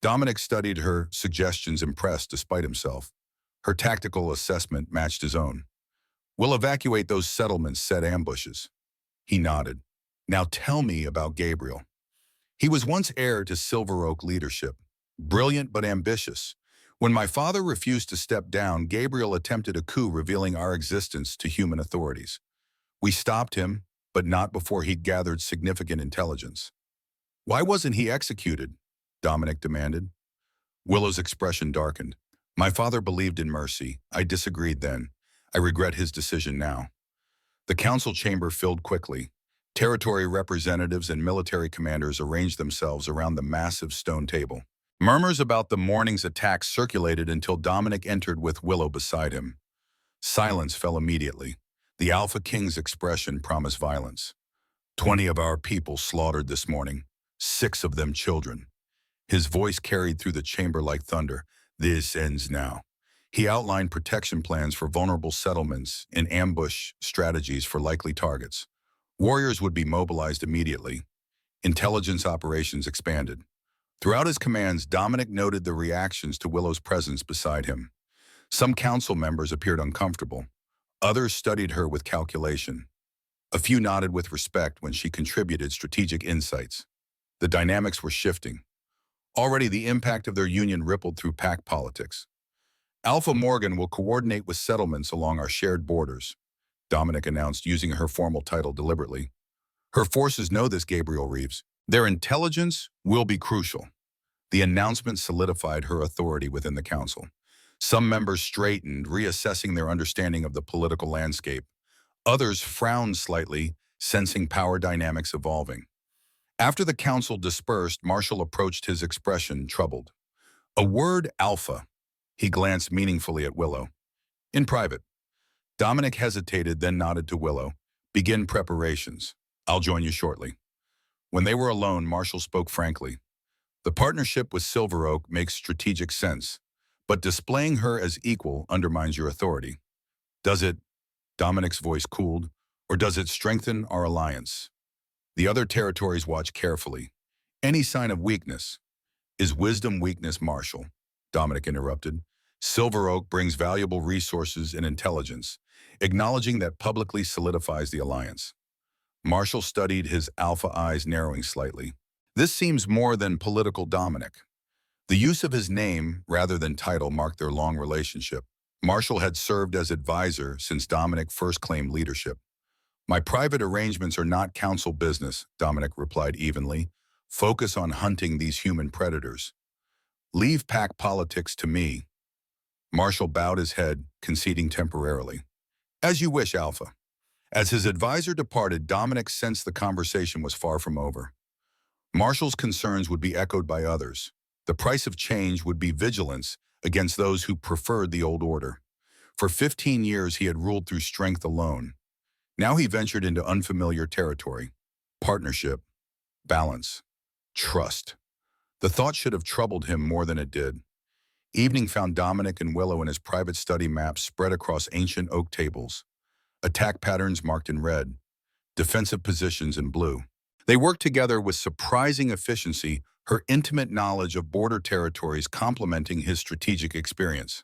Dominic studied her suggestions impressed despite himself. Her tactical assessment matched his own. "We'll evacuate those settlements," said ambushes. He nodded. "Now tell me about Gabriel." He was once heir to Silver Oak leadership, brilliant but ambitious. When my father refused to step down, Gabriel attempted a coup revealing our existence to human authorities. We stopped him, but not before he'd gathered significant intelligence. "Why wasn't he executed?" Dominic demanded. Willow's expression darkened. "My father believed in mercy. I disagreed then. I regret his decision now." The council chamber filled quickly. Territory representatives and military commanders arranged themselves around the massive stone table. Murmurs about the morning's attack circulated until Dominic entered with Willow beside him. Silence fell immediately. The Alpha King's expression promised violence. 20 of our people slaughtered this morning, 6 of them children." His voice carried through the chamber like thunder. "This ends now." He outlined protection plans for vulnerable settlements and ambush strategies for likely targets. Warriors would be mobilized immediately. Intelligence operations expanded. Throughout his commands, Dominic noted the reactions to Willow's presence beside him. Some council members appeared uncomfortable. Others studied her with calculation. A few nodded with respect when she contributed strategic insights. The dynamics were shifting. Already the impact of their union rippled through pack politics. "Alpha Morgan will coordinate with settlements along our shared borders," Dominic announced, using her formal title deliberately. "Her forces know this, Gabriel Reeves. Their intelligence will be crucial." The announcement solidified her authority within the council. Some members straightened, reassessing their understanding of the political landscape. Others frowned slightly, sensing power dynamics evolving. After the council dispersed, Marshall approached his expression troubled. "A word, Alpha." He glanced meaningfully at Willow. "In private." Dominic hesitated, then nodded to Willow. "Begin preparations. I'll join you shortly." When they were alone, Marshall spoke frankly. "The partnership with Silver Oak makes strategic sense, but displaying her as equal undermines your authority. Does it," Dominic's voice cooled, "or does it strengthen our alliance?" The other territories watched carefully. "Any sign of weakness?" "Is wisdom weakness, Marshall?" Dominic interrupted. "Silver Oak brings valuable resources and intelligence. Acknowledging that publicly solidifies the alliance." Marshall studied, his alpha eyes narrowing slightly. "This seems more than political, Dominic." The use of his name rather than title marked their long relationship. Marshall had served as advisor since Dominic first claimed leadership. "My private arrangements are not council business," Dominic replied evenly. "Focus on hunting these human predators. Leave pack politics to me." Marshall bowed his head, conceding temporarily. "As you wish, Alpha." As his advisor departed, Dominic sensed the conversation was far from over. Marshall's concerns would be echoed by others. The price of change would be vigilance against those who preferred the old order. For 15 years, he had ruled through strength alone. Now he ventured into unfamiliar territory. Partnership, balance, trust. The thought should have troubled him more than it did. Evening found Dominic and Willow in his private study maps spread across ancient oak tables. Attack patterns marked in red, defensive positions in blue. They worked together with surprising efficiency, her intimate knowledge of border territories complementing his strategic experience.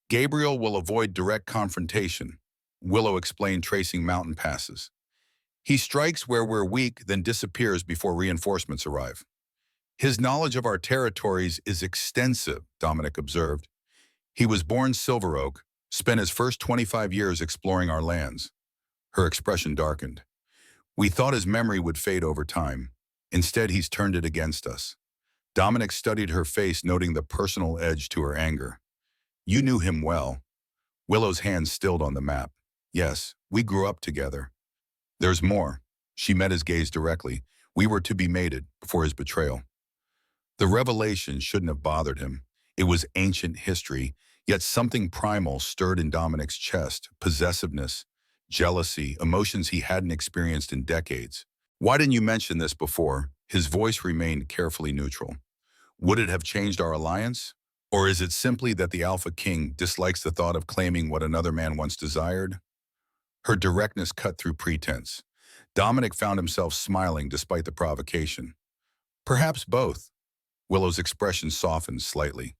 "Gabriel will avoid direct confrontation," Willow explained, tracing mountain passes. "He strikes where we're weak, then disappears before reinforcements arrive." "His knowledge of our territories is extensive," Dominic observed. "He was born Silver Oak, spent his first 25 years exploring our lands." Her expression darkened. "We thought his memory would fade over time. Instead, he's turned it against us." Dominic studied her face, noting the personal edge to her anger. "You knew him well." Willow's hand stilled on the map. "Yes, we grew up together." "There's more." She met his gaze directly. "We were to be mated before his betrayal." The revelation shouldn't have bothered him. It was ancient history, yet something primal stirred in Dominic's chest: possessiveness, jealousy, emotions he hadn't experienced in decades. "Why didn't you mention this before?" His voice remained carefully neutral. "Would it have changed our alliance? Or is it simply that the Alpha King dislikes the thought of claiming what another man once desired?" Her directness cut through pretense. Dominic found himself smiling despite the provocation. "Perhaps both." Willow's expression softened slightly.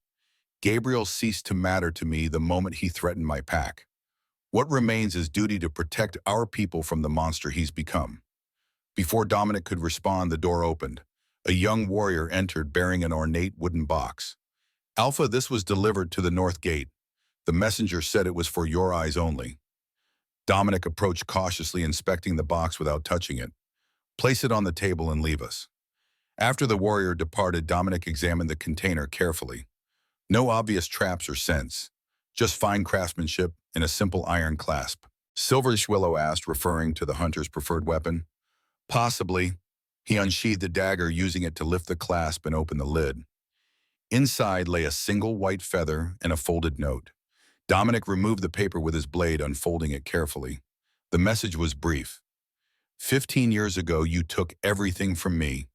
Gabriel ceased to matter to me the moment he threatened my pack. What remains is duty to protect our people from the monster he's become. Before Dominic could respond, the door opened. A young warrior entered bearing an ornate wooden box. Alpha, this was delivered to the north gate. The messenger said it was for your eyes only. Dominic approached cautiously, inspecting the box without touching it. Place it on the table and leave us. After the warrior departed, Dominic examined the container carefully. No obvious traps or scents, just fine craftsmanship in a simple iron clasp. Silverish, Willow asked, referring to the hunter's preferred weapon. Possibly. He unsheathed the dagger, using it to lift the clasp and open the lid. Inside lay a single white feather and a folded note. Dominic removed the paper with his blade, unfolding it carefully. The message was brief. 15 years ago, you took everything from me.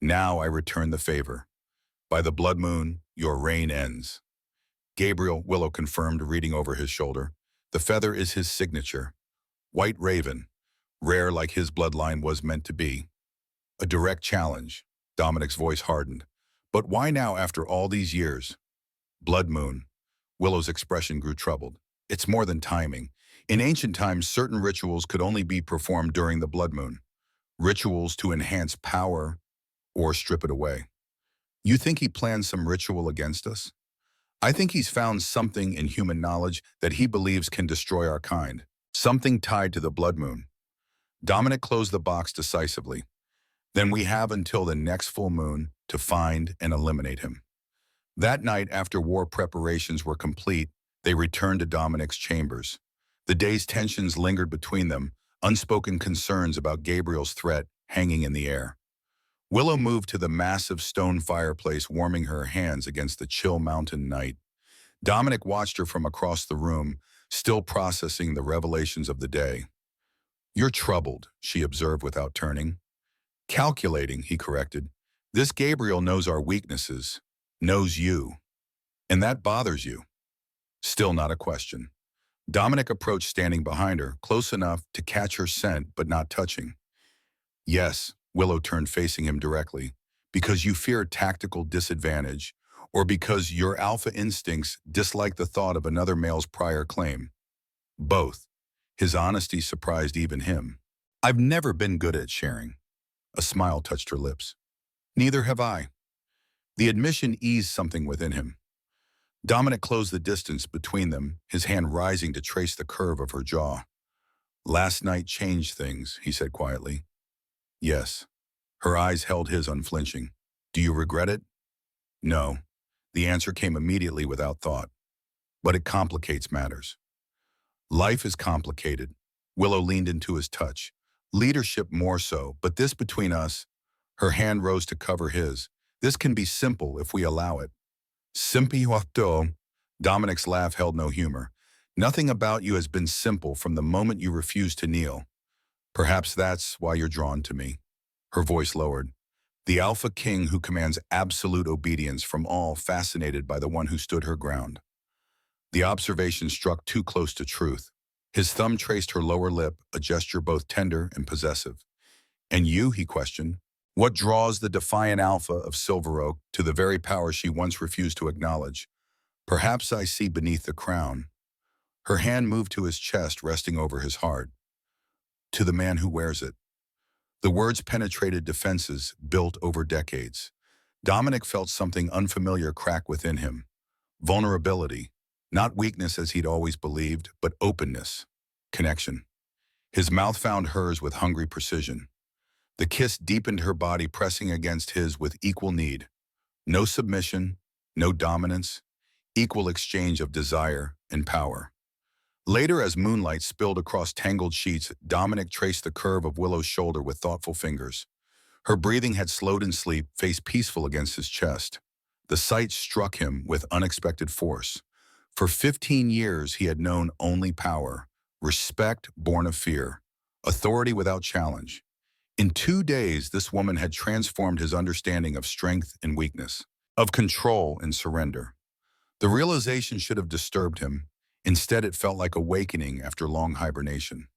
Now I return the favor. By the blood moon, your reign ends. Gabriel, Willow confirmed, reading over his shoulder. The feather is his signature. White raven, rare like his bloodline was meant to be. A direct challenge. Dominic's voice hardened. But why now after all these years? Blood moon. Willow's expression grew troubled. It's more than timing. In ancient times, certain rituals could only be performed during the blood moon. Rituals to enhance power or strip it away. You think he planned some ritual against us? I think he's found something in human knowledge that he believes can destroy our kind. Something tied to the blood moon. Dominic closed the box decisively. Then we have until the next full moon to find and eliminate him. That night, after war preparations were complete, they returned to Dominic's chambers. The day's tensions lingered between them, unspoken concerns about Gabriel's threat hanging in the air. Willow moved to the massive stone fireplace, warming her hands against the chill mountain night. Dominic watched her from across the room, still processing the revelations of the day. You're troubled, she observed without turning. Calculating, he corrected. This Gabriel knows our weaknesses, knows you, and that bothers you. Still not a question. Dominic approached, standing behind her, close enough to catch her scent but not touching. Yes, Willow turned, facing him directly. Because you fear tactical disadvantage, or because your alpha instincts dislike the thought of another male's prior claim. Both. His honesty surprised even him. I've never been good at sharing. A smile touched her lips. Neither have I. The admission eased something within him. Dominic closed the distance between them, his hand rising to trace the curve of her jaw. Last night changed things, he said quietly. Yes. Her eyes held his, unflinching. Do you regret it? No. The answer came immediately without thought. But it complicates matters. Life is complicated. Willow leaned into his touch. Leadership more so, but this between us, her hand rose to cover his. This can be simple if we allow it. Simple. Dominic's laugh held no humor. Nothing about you has been simple from the moment you refused to kneel. Perhaps that's why you're drawn to me. Her voice lowered. The Alpha King who commands absolute obedience from all, fascinated by the one who stood her ground. The observation struck too close to truth. His thumb traced her lower lip, a gesture both tender and possessive. And you, he questioned, what draws the defiant Alpha of Silver Oak to the very power she once refused to acknowledge? Perhaps I see beneath the crown. Her hand moved to his chest, resting over his heart. To the man who wears it. The words penetrated defenses built over decades. Dominic felt something unfamiliar crack within him. Vulnerability. Not weakness as he'd always believed, but openness. Connection. His mouth found hers with hungry precision. The kiss deepened her body, pressing against his with equal need. No submission, no dominance, equal exchange of desire and power. Later, as moonlight spilled across tangled sheets, Dominic traced the curve of Willow's shoulder with thoughtful fingers. Her breathing had slowed in sleep, face peaceful against his chest. The sight struck him with unexpected force. For 15 years, he had known only power, respect born of fear, authority without challenge. In 2 days, this woman had transformed his understanding of strength and weakness, of control and surrender. The realization should have disturbed him. Instead, it felt like awakening after long hibernation.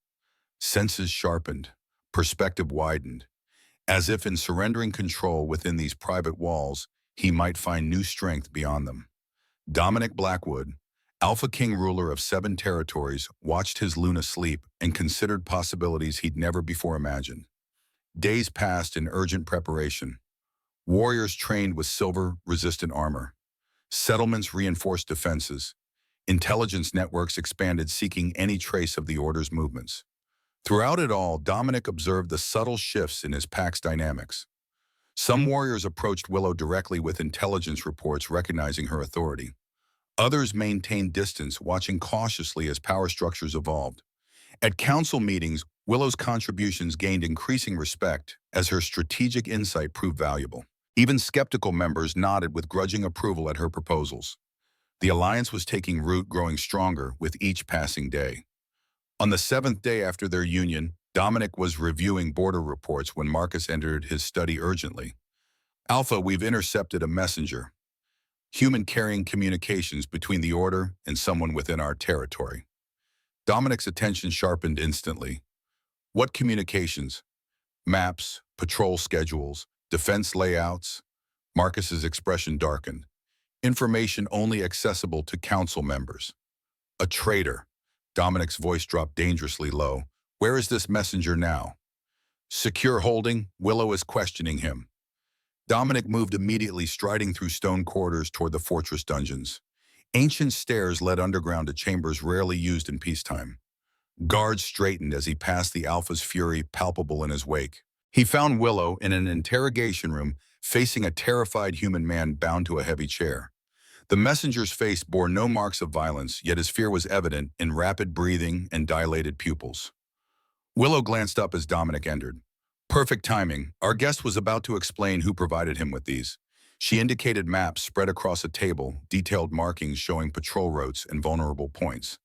Senses sharpened, perspective widened, as if in surrendering control within these private walls, he might find new strength beyond them. Dominic Blackwood, Alpha King ruler of 7 territories, watched his Luna sleep and considered possibilities he'd never before imagined. Days passed in urgent preparation. Warriors trained with silver-resistant armor. Settlements reinforced defenses. Intelligence networks expanded, seeking any trace of the Order's movements. Throughout it all, Dominic observed the subtle shifts in his pack's dynamics. Some warriors approached Willow directly with intelligence reports recognizing her authority. Others maintained distance, watching cautiously as power structures evolved. At council meetings, Willow's contributions gained increasing respect as her strategic insight proved valuable. Even skeptical members nodded with grudging approval at her proposals. The alliance was taking root, growing stronger with each passing day. On the 7th day after their union, Dominic was reviewing border reports when Marcus entered his study urgently. "Alpha, we've intercepted a messenger. Human carrying communications between the Order and someone within our territory." Dominic's attention sharpened instantly. "What communications?" "Maps, patrol schedules, defense layouts." Marcus's expression darkened. "Information only accessible to council members." "A traitor." Dominic's voice dropped dangerously low. "Where is this messenger now?" "Secure holding." Willow is questioning him. Dominic moved immediately, striding through stone corridors toward the fortress dungeons. Ancient stairs led underground to chambers rarely used in peacetime. Guards straightened as he passed the Alpha's fury palpable in his wake. He found Willow in an interrogation room, facing a terrified human man bound to a heavy chair. The messenger's face bore no marks of violence, yet his fear was evident in rapid breathing and dilated pupils. Willow glanced up as Dominic entered. Perfect timing. Our guest was about to explain who provided him with these. She indicated maps spread across a table, detailed markings showing patrol routes and vulnerable points.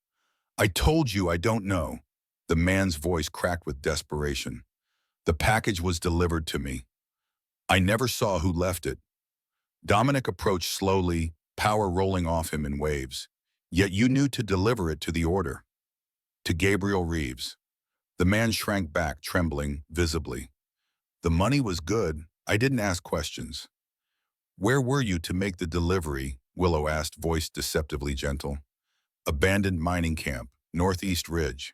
"I told you I don't know." The man's voice cracked with desperation. "The package was delivered to me. I never saw who left it." Dominic approached slowly, power rolling off him in waves. "Yet you knew to deliver it to the Order." "To Gabriel Reeves." The man shrank back, trembling visibly. "The money was good. I didn't ask questions." "Where were you to make the delivery?" Willow asked, voice deceptively gentle. "Abandoned mining camp, Northeast Ridge."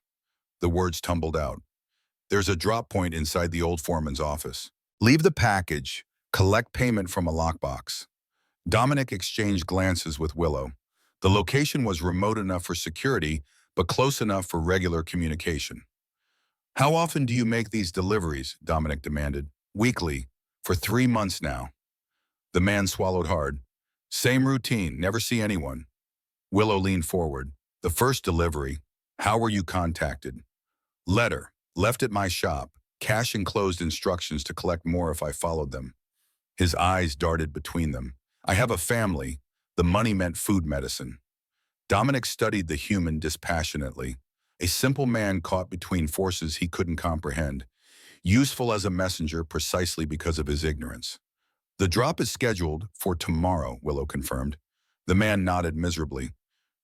The words tumbled out. "There's a drop point inside the old foreman's office. Leave the package. Collect payment from a lockbox." Dominic exchanged glances with Willow. The location was remote enough for security, but close enough for regular communication. "How often do you make these deliveries?" Dominic demanded. "Weekly. For 3 months now." The man swallowed hard. "Same routine. Never see anyone." Willow leaned forward. "The first delivery. How were you contacted?" "Letter. Left at my shop. Cash enclosed instructions to collect more if I followed them." His eyes darted between them. "I have a family." The money meant food medicine. Dominic studied the human dispassionately. A simple man caught between forces he couldn't comprehend. Useful as a messenger precisely because of his ignorance. "The drop is scheduled for tomorrow," Willow confirmed. The man nodded miserably.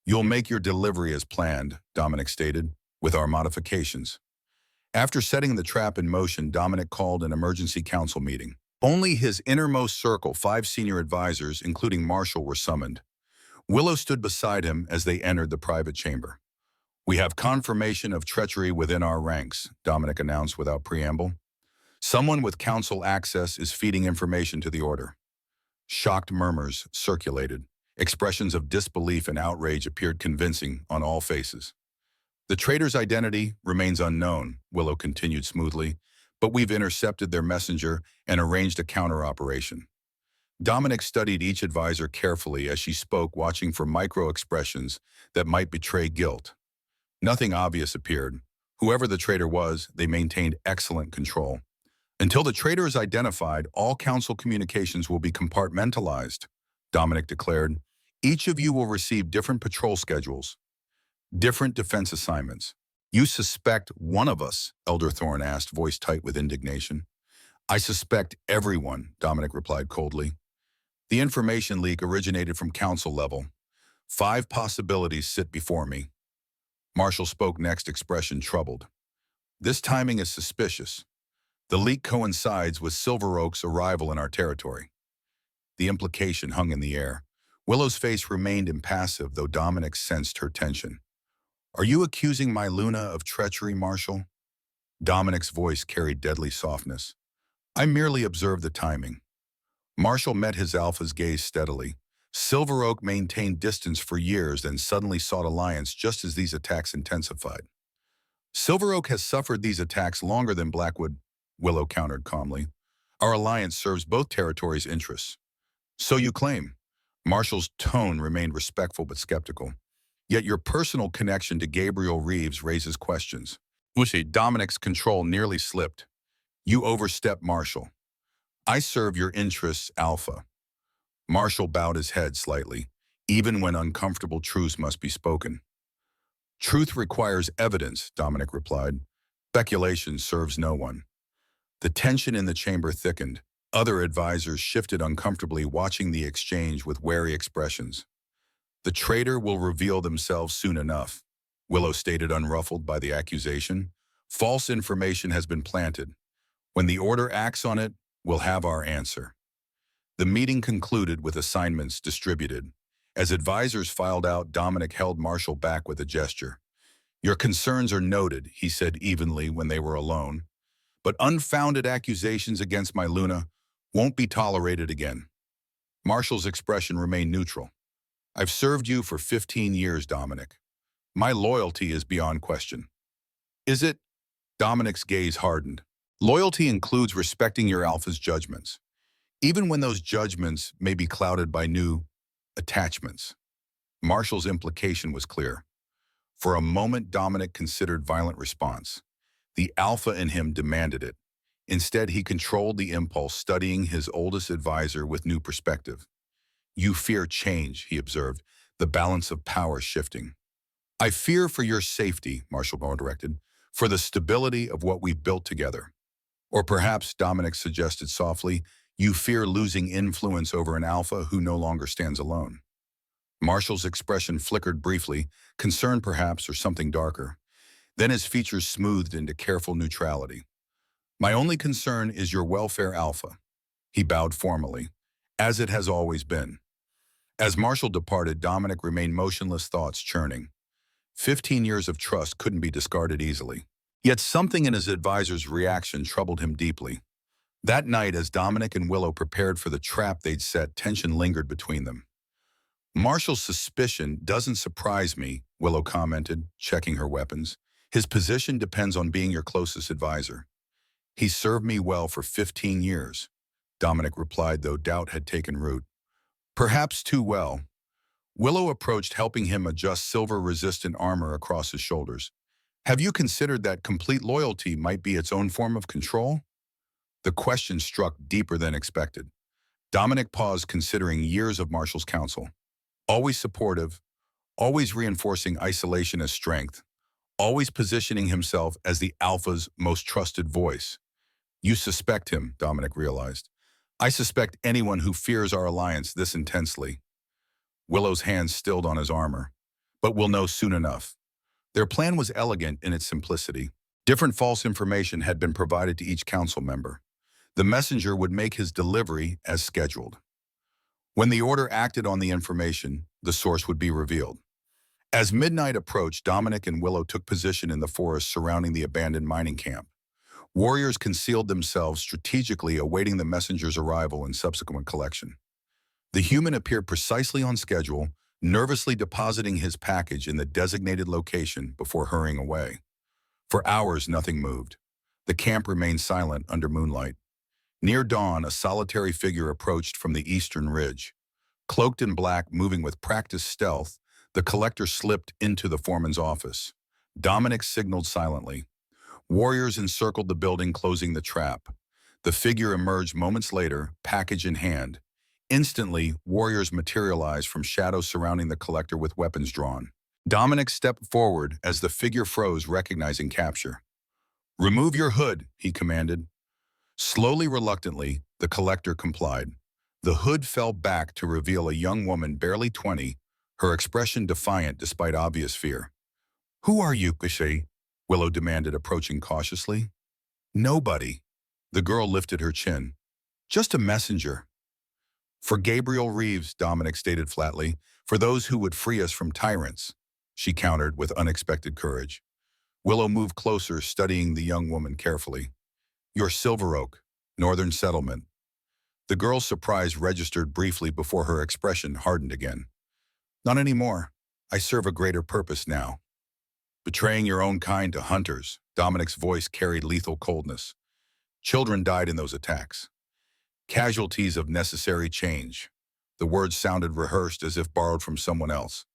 "You'll make your delivery as planned," Dominic stated, "with our modifications." After setting the trap in motion, Dominic called an emergency council meeting. Only his innermost circle, 5 senior advisors, including Marshall, were summoned. Willow stood beside him as they entered the private chamber. "We have confirmation of treachery within our ranks," Dominic announced without preamble. "Someone with council access is feeding information to the Order." Shocked murmurs circulated. Expressions of disbelief and outrage appeared convincing on all faces. "The traitor's identity remains unknown," Willow continued smoothly, "but we've intercepted their messenger and arranged a counter-operation." Dominic studied each advisor carefully as she spoke, watching for micro-expressions that might betray guilt. Nothing obvious appeared. Whoever the traitor was, they maintained excellent control. "Until the traitor is identified, all council communications will be compartmentalized," Dominic declared. "Each of you will receive different patrol schedules, different defense assignments." "You suspect one of us?" Elder Thorne asked, voice tight with indignation. "I suspect everyone," Dominic replied coldly. "The information leak originated from council level. 5 possibilities sit before me." Marshall spoke next, expression troubled. "This timing is suspicious. The leak coincides with Silver Oak's arrival in our territory." The implication hung in the air. Willow's face remained impassive, though Dominic sensed her tension. "Are you accusing my Luna of treachery, Marshal?" Dominic's voice carried deadly softness. "I merely observed the timing." Marshall met his alpha's gaze steadily. Silver Oak maintained distance for years, then suddenly sought alliance just as these attacks intensified. "Silver Oak has suffered these attacks longer than Blackwood," Willow countered calmly. "Our alliance serves both territories' interests." "So you claim." Marshall's tone remained respectful but skeptical. "Yet your personal connection to Gabriel Reeves raises questions." Dominic's control nearly slipped. "You overstep, Marshall." "I serve your interests, Alpha." Marshall bowed his head slightly, even when uncomfortable truths must be spoken. "Truth requires evidence," Dominic replied. "Speculation serves no one." The tension in the chamber thickened. Other advisors shifted uncomfortably, watching the exchange with wary expressions. "The traitor will reveal themselves soon enough," Willow stated, unruffled by the accusation. "False information has been planted. When the Order acts on it, we'll have our answer." The meeting concluded with assignments distributed. As advisors filed out, Dominic held Marshall back with a gesture. "Your concerns are noted," he said evenly when they were alone. "But unfounded accusations against my Luna won't be tolerated again." Marshall's expression remained neutral. "I've served you for 15 years, Dominic. My loyalty is beyond question." "Is it?" Dominic's gaze hardened. "Loyalty includes respecting your Alpha's judgments, even when those judgments may be clouded by new attachments." Marshall's implication was clear. For a moment, Dominic considered violent response. The Alpha in him demanded it. Instead, he controlled the impulse, studying his oldest advisor with new perspective. "You fear change," he observed, "the balance of power shifting." "I fear for your safety," Marshall directed, "for the stability of what we've built together." Or perhaps, Dominic suggested softly, "you fear losing influence over an Alpha who no longer stands alone." Marshall's expression flickered briefly, concern perhaps, or something darker. Then his features smoothed into careful neutrality. "My only concern is your welfare, Alpha." He bowed formally, "as it has always been." As Marshall departed, Dominic remained motionless, thoughts churning. 15 years of trust couldn't be discarded easily. Yet something in his advisor's reaction troubled him deeply. That night, as Dominic and Willow prepared for the trap they'd set, tension lingered between them. "Marshall's suspicion doesn't surprise me," Willow commented, checking her weapons. "His position depends on being your closest advisor." "He served me well for 15 years, Dominic replied, though doubt had taken root. "Perhaps too well." Willow approached, helping him adjust silver-resistant armor across his shoulders. "Have you considered that complete loyalty might be its own form of control?" The question struck deeper than expected. Dominic paused, considering years of Marshall's counsel. Always supportive, always reinforcing isolation as strength, always positioning himself as the Alpha's most trusted voice. "You suspect him," Dominic realized. "I suspect anyone who fears our alliance this intensely." Willow's hands stilled on his armor. "But we'll know soon enough." Their plan was elegant in its simplicity. Different false information had been provided to each council member. The messenger would make his delivery as scheduled. When the Order acted on the information, the source would be revealed. As midnight approached, Dominic and Willow took position in the forest surrounding the abandoned mining camp. Warriors concealed themselves strategically, awaiting the messenger's arrival and subsequent collection. The human appeared precisely on schedule, nervously depositing his package in the designated location before hurrying away. For hours, nothing moved. The camp remained silent under moonlight. Near dawn, a solitary figure approached from the eastern ridge. Cloaked in black, moving with practiced stealth, the collector slipped into the foreman's office. Dominic signaled silently. Warriors encircled the building, closing the trap. The figure emerged moments later, package in hand. Instantly, warriors materialized from shadows surrounding the collector with weapons drawn. Dominic stepped forward as the figure froze, recognizing capture. "Remove your hood," he commanded. Slowly, reluctantly, the collector complied. The hood fell back to reveal a young woman barely 20, her expression defiant despite obvious fear. "Who are you, Kishay?" Willow demanded, approaching cautiously. "Nobody." The girl lifted her chin. "Just a messenger." For Gabriel Reeves, Dominic stated flatly, for those who would free us from tyrants, she countered with unexpected courage. Willow moved closer, studying the young woman carefully. Your Silver Oak, Northern Settlement. The girl's surprise registered briefly before her expression hardened again. Not anymore. I serve a greater purpose now. Betraying your own kind to hunters, Dominic's voice carried lethal coldness. Children died in those attacks. Casualties of necessary change. The words sounded rehearsed as if borrowed from someone else.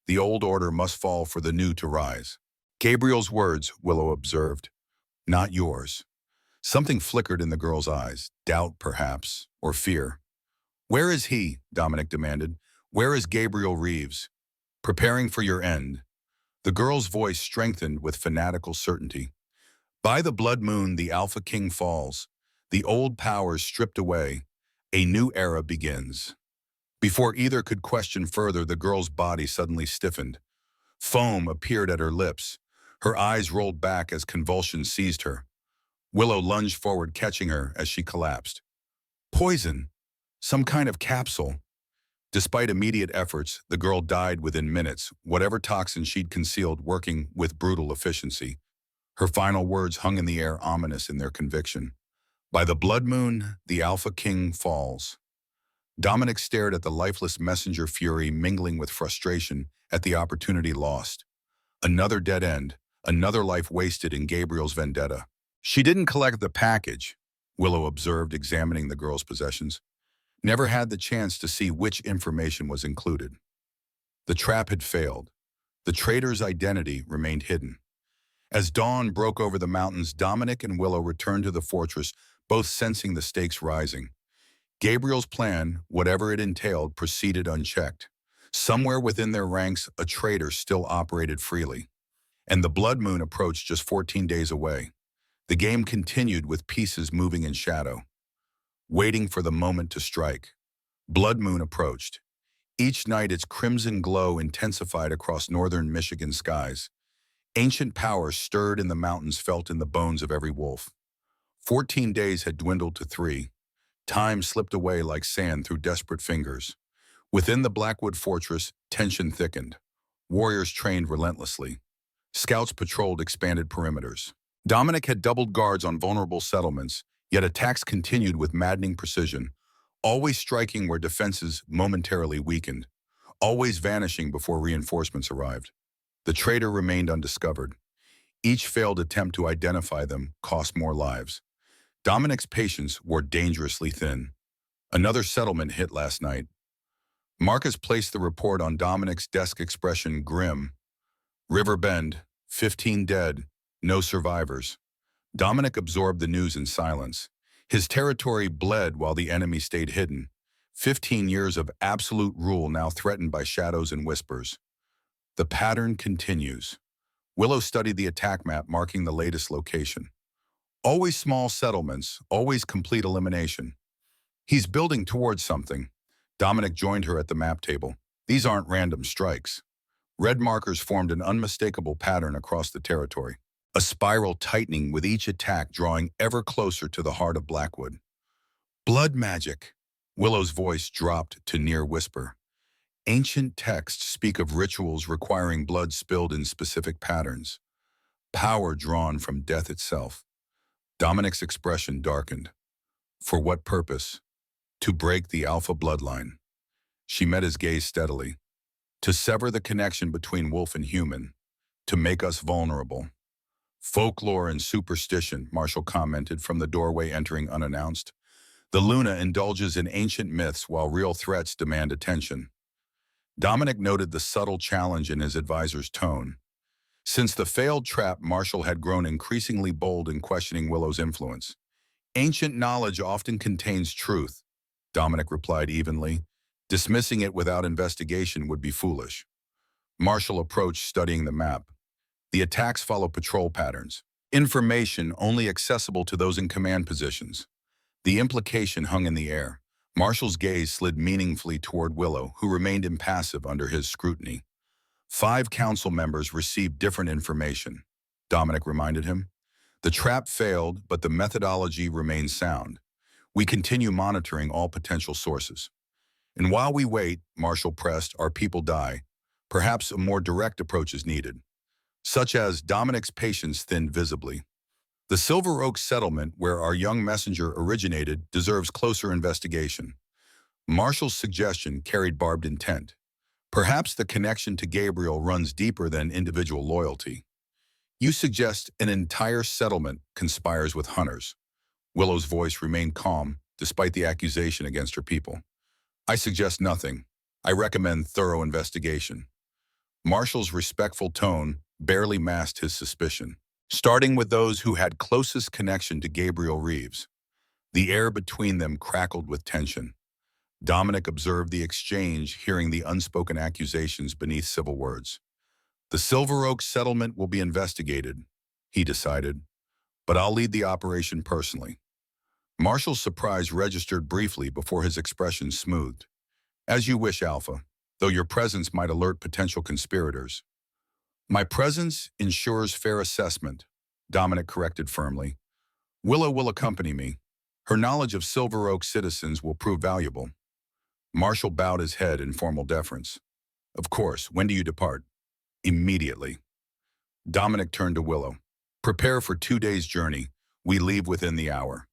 The old order must fall for the new to rise. Gabriel's words, Willow observed, not yours. Something flickered in the girl's eyes, doubt perhaps, or fear. Where is he? Dominic demanded. Where is Gabriel Reeves? Preparing for your end. The girl's voice strengthened with fanatical certainty. By the blood moon, the Alpha King falls. The old powers stripped away. A new era begins. Before either could question further, the girl's body suddenly stiffened. Foam appeared at her lips. Her eyes rolled back as convulsions seized her. Willow lunged forward, catching her as she collapsed. Poison. Some kind of capsule. Despite immediate efforts, the girl died within minutes, whatever toxin she'd concealed working with brutal efficiency. Her final words hung in the air, ominous in their conviction. By the blood moon, the Alpha King falls. Dominic stared at the lifeless messenger, fury mingling with frustration at the opportunity lost. Another dead end, another life wasted in Gabriel's vendetta. She didn't collect the package, Willow observed, examining the girl's possessions. Never had the chance to see which information was included. The trap had failed. The traitor's identity remained hidden. As dawn broke over the mountains, Dominic and Willow returned to the fortress, both sensing the stakes rising. Gabriel's plan, whatever it entailed, proceeded unchecked. Somewhere within their ranks, a traitor still operated freely. And the blood moon approached just 14 days away. The game continued with pieces moving in shadow, waiting for the moment to strike. Blood moon approached. Each night its crimson glow intensified across northern Michigan skies. Ancient power stirred in the mountains, felt in the bones of every wolf. 14 days had dwindled to 3. Time slipped away like sand through desperate fingers. Within the Blackwood fortress, tension thickened. Warriors trained relentlessly. Scouts patrolled expanded perimeters. Dominic had doubled guards on vulnerable settlements, yet attacks continued with maddening precision, always striking where defenses momentarily weakened, always vanishing before reinforcements arrived. The traitor remained undiscovered. Each failed attempt to identify them cost more lives. Dominic's patience wore dangerously thin. Another settlement hit last night. Marcus placed the report on Dominic's desk, expression grim. River Bend, 15 dead, no survivors. Dominic absorbed the news in silence. His territory bled while the enemy stayed hidden. 15 years of absolute rule now threatened by shadows and whispers. The pattern continues. Willow studied the attack map, marking the latest location. Always small settlements, always complete elimination. He's building towards something. Dominic joined her at the map table. These aren't random strikes. Red markers formed an unmistakable pattern across the territory, a spiral tightening with each attack drawing ever closer to the heart of Blackwood. Blood magic. Willow's voice dropped to near whisper. Ancient texts speak of rituals requiring blood spilled in specific patterns. Power drawn from death itself. Dominic's expression darkened. For what purpose? To break the alpha bloodline. She met his gaze steadily. To sever the connection between wolf and human. To make us vulnerable. Folklore and superstition, Marshall commented from the doorway, entering unannounced. The Luna indulges in ancient myths while real threats demand attention. Dominic noted the subtle challenge in his advisor's tone. Since the failed trap, Marshall had grown increasingly bold in questioning Willow's influence. Ancient knowledge often contains truth, Dominic replied evenly. Dismissing it without investigation would be foolish. Marshall approached, studying the map. The attacks follow patrol patterns. Information only accessible to those in command positions. The implication hung in the air. Marshall's gaze slid meaningfully toward Willow, who remained impassive under his scrutiny. 5 council members received different information, Dominic reminded him. The trap failed, but the methodology remains sound. We continue monitoring all potential sources. And while we wait, Marshall pressed, our people die. Perhaps a more direct approach is needed, such as Dominic's patience thinned visibly. The Silver Oak settlement, where our young messenger originated, deserves closer investigation. Marshall's suggestion carried barbed intent. Perhaps the connection to Gabriel runs deeper than individual loyalty. You suggest an entire settlement conspires with hunters. Willow's voice remained calm, despite the accusation against her people. I suggest nothing. I recommend thorough investigation. Marshall's respectful tone barely masked his suspicion, starting with those who had closest connection to Gabriel Reeves. The air between them crackled with tension. Dominic observed the exchange, hearing the unspoken accusations beneath civil words. The Silver Oak settlement will be investigated, he decided, but I'll lead the operation personally. Marshall's surprise registered briefly before his expression smoothed. As you wish, Alpha, though your presence might alert potential conspirators. My presence ensures fair assessment, Dominic corrected firmly. Willow will accompany me. Her knowledge of Silver Oak citizens will prove valuable. Marshall bowed his head in formal deference. Of course, when do you depart? Immediately. Dominic turned to Willow. Prepare for 2 days' journey. We leave within the hour.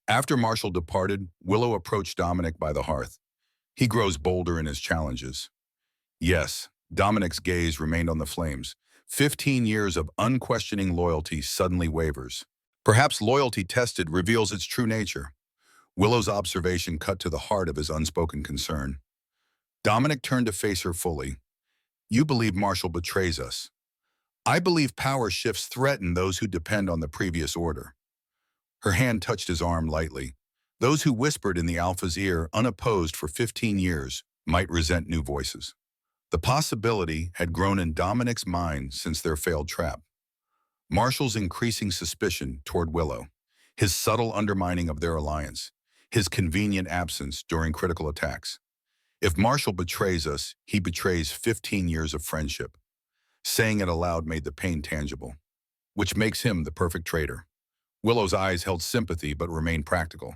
After Marshall departed, Willow approached Dominic by the hearth. He grows bolder in his challenges. Yes, Dominic's gaze remained on the flames. 15 years of unquestioning loyalty suddenly wavers. Perhaps loyalty tested reveals its true nature. Willow's observation cut to the heart of his unspoken concern. Dominic turned to face her fully. You believe Marshall betrays us. I believe power shifts threaten those who depend on the previous order. Her hand touched his arm lightly. Those who whispered in the Alpha's ear, unopposed for 15 years, might resent new voices. The possibility had grown in Dominic's mind since their failed trap. Marshall's increasing suspicion toward Willow, his subtle undermining of their alliance, his convenient absence during critical attacks. If Marshall betrays us, he betrays 15 years of friendship. Saying it aloud made the pain tangible, which makes him the perfect traitor. Willow's eyes held sympathy but remained practical.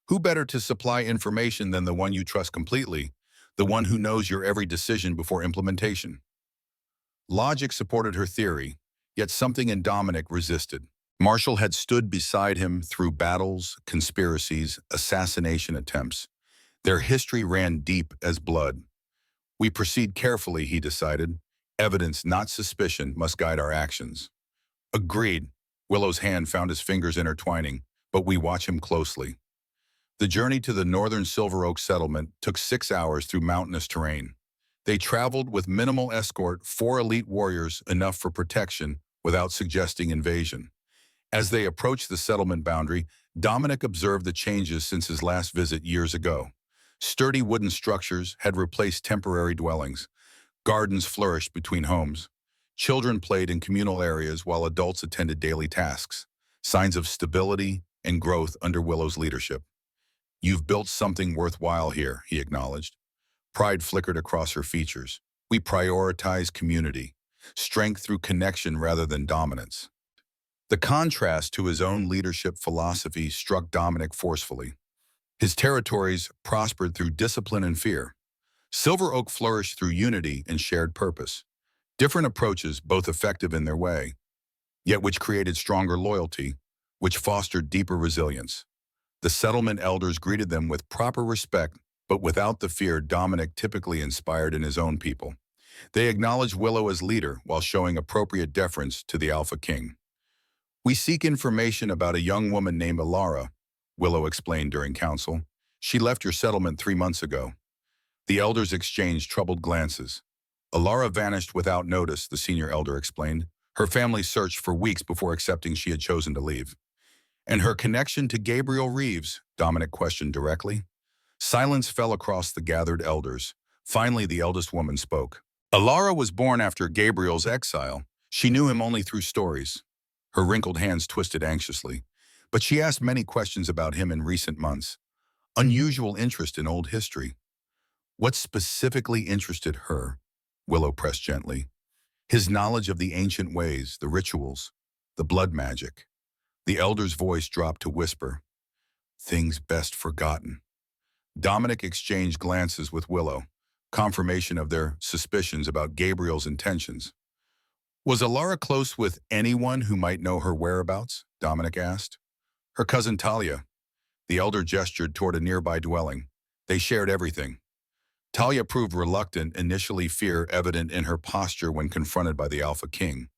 Who better to supply information than the one you trust completely, the one who knows your every decision before implementation? Logic supported her theory, yet something in Dominic resisted. Marshall had stood beside him through battles, conspiracies, assassination attempts. Their history ran deep as blood. We proceed carefully, he decided. Evidence, not suspicion, must guide our actions. Agreed. Willow's hand found his fingers intertwining, but we watch him closely. The journey to the northern Silver Oak settlement took 6 hours through mountainous terrain. They traveled with minimal escort, 4 elite warriors, enough for protection without suggesting invasion. As they approached the settlement boundary, Dominic observed the changes since his last visit years ago. Sturdy wooden structures had replaced temporary dwellings. Gardens flourished between homes. Children played in communal areas while adults attended daily tasks. Signs of stability and growth under Willow's leadership. You've built something worthwhile here, he acknowledged. Pride flickered across her features. We prioritize community, strength through connection rather than dominance. The contrast to his own leadership philosophy struck Dominic forcefully. His territories prospered through discipline and fear. Silver Oak flourished through unity and shared purpose. Different approaches, both effective in their way, yet which created stronger loyalty, which fostered deeper resilience. The settlement elders greeted them with proper respect, but without the fear Dominic typically inspired in his own people. They acknowledged Willow as leader while showing appropriate deference to the Alpha King. We seek information about a young woman named Alara, Willow explained during council. She left your settlement 3 months ago. The elders exchanged troubled glances. Alara vanished without notice, the senior elder explained. Her family searched for weeks before accepting she had chosen to leave. And her connection to Gabriel Reeves, Dominic questioned directly. Silence fell across the gathered elders. Finally, the eldest woman spoke. Alara was born after Gabriel's exile. She knew him only through stories. Her wrinkled hands twisted anxiously. But she asked many questions about him in recent months. Unusual interest in old history. What specifically interested her? Willow pressed gently. His knowledge of the ancient ways, the rituals, the blood magic. The elder's voice dropped to whisper. Things best forgotten. Dominic exchanged glances with Willow, confirmation of their suspicions about Gabriel's intentions. Was Alara close with anyone who might know her whereabouts? Dominic asked. Her cousin Talia. The elder gestured toward a nearby dwelling. They shared everything. Talia proved reluctant, initially fear evident in her posture when confronted by the Alpha King.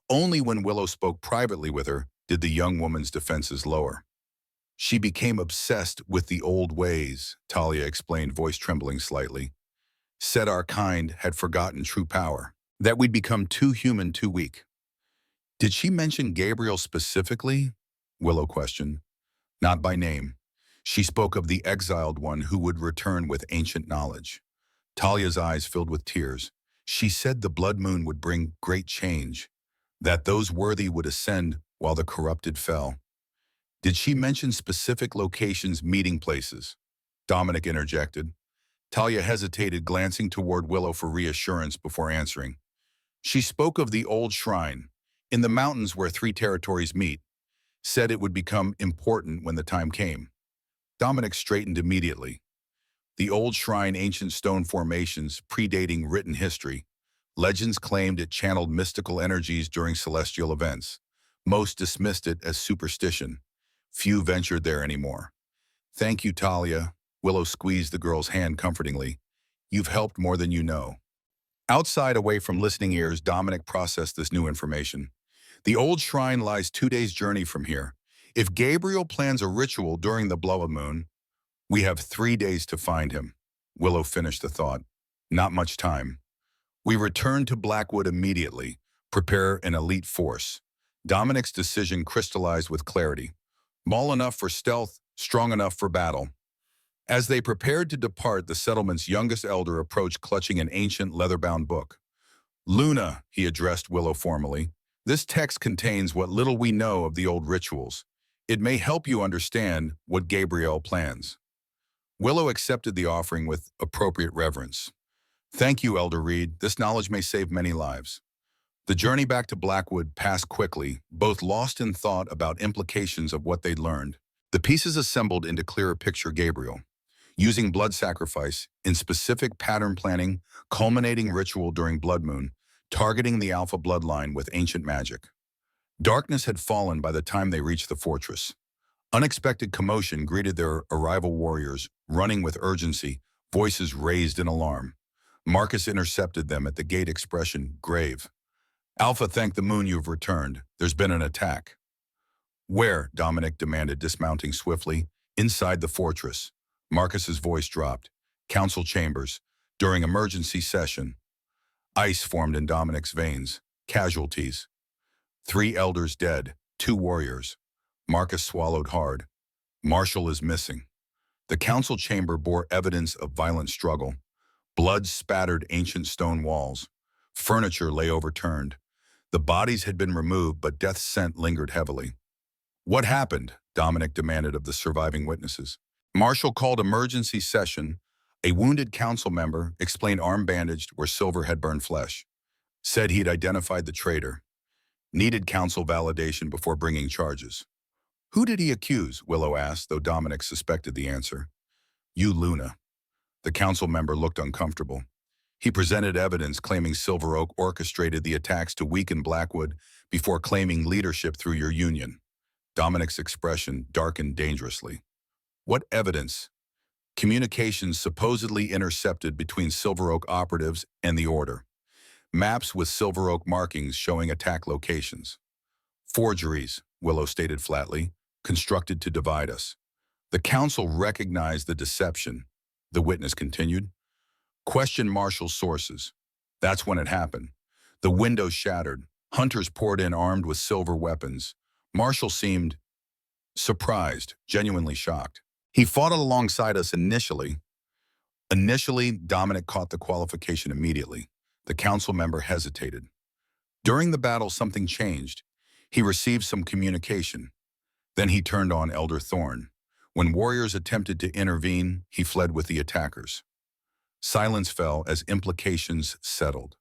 Only when Willow spoke privately with her did the young woman's defenses lower. She became obsessed with the old ways, Talia explained, voice trembling slightly. Said our kind had forgotten true power, that we'd become too human, too weak. Did she mention Gabriel specifically? Willow questioned. Not by name. She spoke of the exiled one who would return with ancient knowledge. Talia's eyes filled with tears. She said the blood moon would bring great change, that those worthy would ascend while the corrupted fell. Did she mention specific locations, meeting places? Dominic interjected. Talia hesitated, glancing toward Willow for reassurance before answering. She spoke of the old shrine, in the mountains where three territories meet, said it would become important when the time came. Dominic straightened immediately. The old shrine, ancient stone formations predating written history. Legends claimed it channeled mystical energies during celestial events. Most dismissed it as superstition. Few ventured there anymore. Thank you, Talia. Willow squeezed the girl's hand comfortingly. You've helped more than you know. Outside, away from listening ears, Dominic processed this new information. The old shrine lies 2 days' journey from here. If Gabriel plans a ritual during the blood moon, we have 3 days to find him. Willow finished the thought. Not much time. We return to Blackwood immediately. Prepare an elite force. Dominic's decision crystallized with clarity. Small enough for stealth, strong enough for battle. As they prepared to depart, the settlement's youngest elder approached, clutching an ancient leather-bound book. Luna, he addressed Willow formally, this text contains what little we know of the old rituals. It may help you understand what Gabriel plans. Willow accepted the offering with appropriate reverence. Thank you, Elder Reed. This knowledge may save many lives. The journey back to Blackwood passed quickly, both lost in thought about implications of what they'd learned. The pieces assembled into clearer picture Gabriel, using blood sacrifice in specific pattern planning, culminating ritual during blood moon, targeting the alpha bloodline with ancient magic. Darkness had fallen by the time they reached the fortress. Unexpected commotion greeted their arrival warriors, running with urgency, voices raised in alarm. Marcus intercepted them at the gate, expression grave. Alpha, thank the moon you've returned. There's been an attack. Where? Dominic demanded, dismounting swiftly. Inside the fortress. Marcus's voice dropped. Council chambers. During emergency session. Ice formed in Dominic's veins. Casualties. 3 elders dead. 2 warriors. Marcus swallowed hard. Marshall is missing. The council chamber bore evidence of violent struggle. Blood spattered ancient stone walls. Furniture lay overturned. The bodies had been removed, but death's scent lingered heavily. What happened? Dominic demanded of the surviving witnesses. Marshall called emergency session. A wounded council member explained, arm bandaged where silver had burned flesh. Said he'd identified the traitor. Needed council validation before bringing charges. Who did he accuse? Willow asked, though Dominic suspected the answer. You, Luna. The council member looked uncomfortable. He presented evidence claiming Silver Oak orchestrated the attacks to weaken Blackwood before claiming leadership through your union. Dominic's expression darkened dangerously. What evidence? Communications supposedly intercepted between Silver Oak operatives and the Order. Maps with Silver Oak markings showing attack locations. Forgeries, Willow stated flatly, constructed to divide us. The council recognized the deception, the witness continued. Question Marshall's sources. That's when it happened. The windows shattered. Hunters poured in armed with silver weapons. Marshall seemed surprised, genuinely shocked. He fought alongside us initially. Dominic caught the qualification immediately. The council member hesitated. During the battle, something changed. He received some communication. Then he turned on Elder Thorn. When warriors attempted to intervene, he fled with the attackers. Silence fell as implications settled.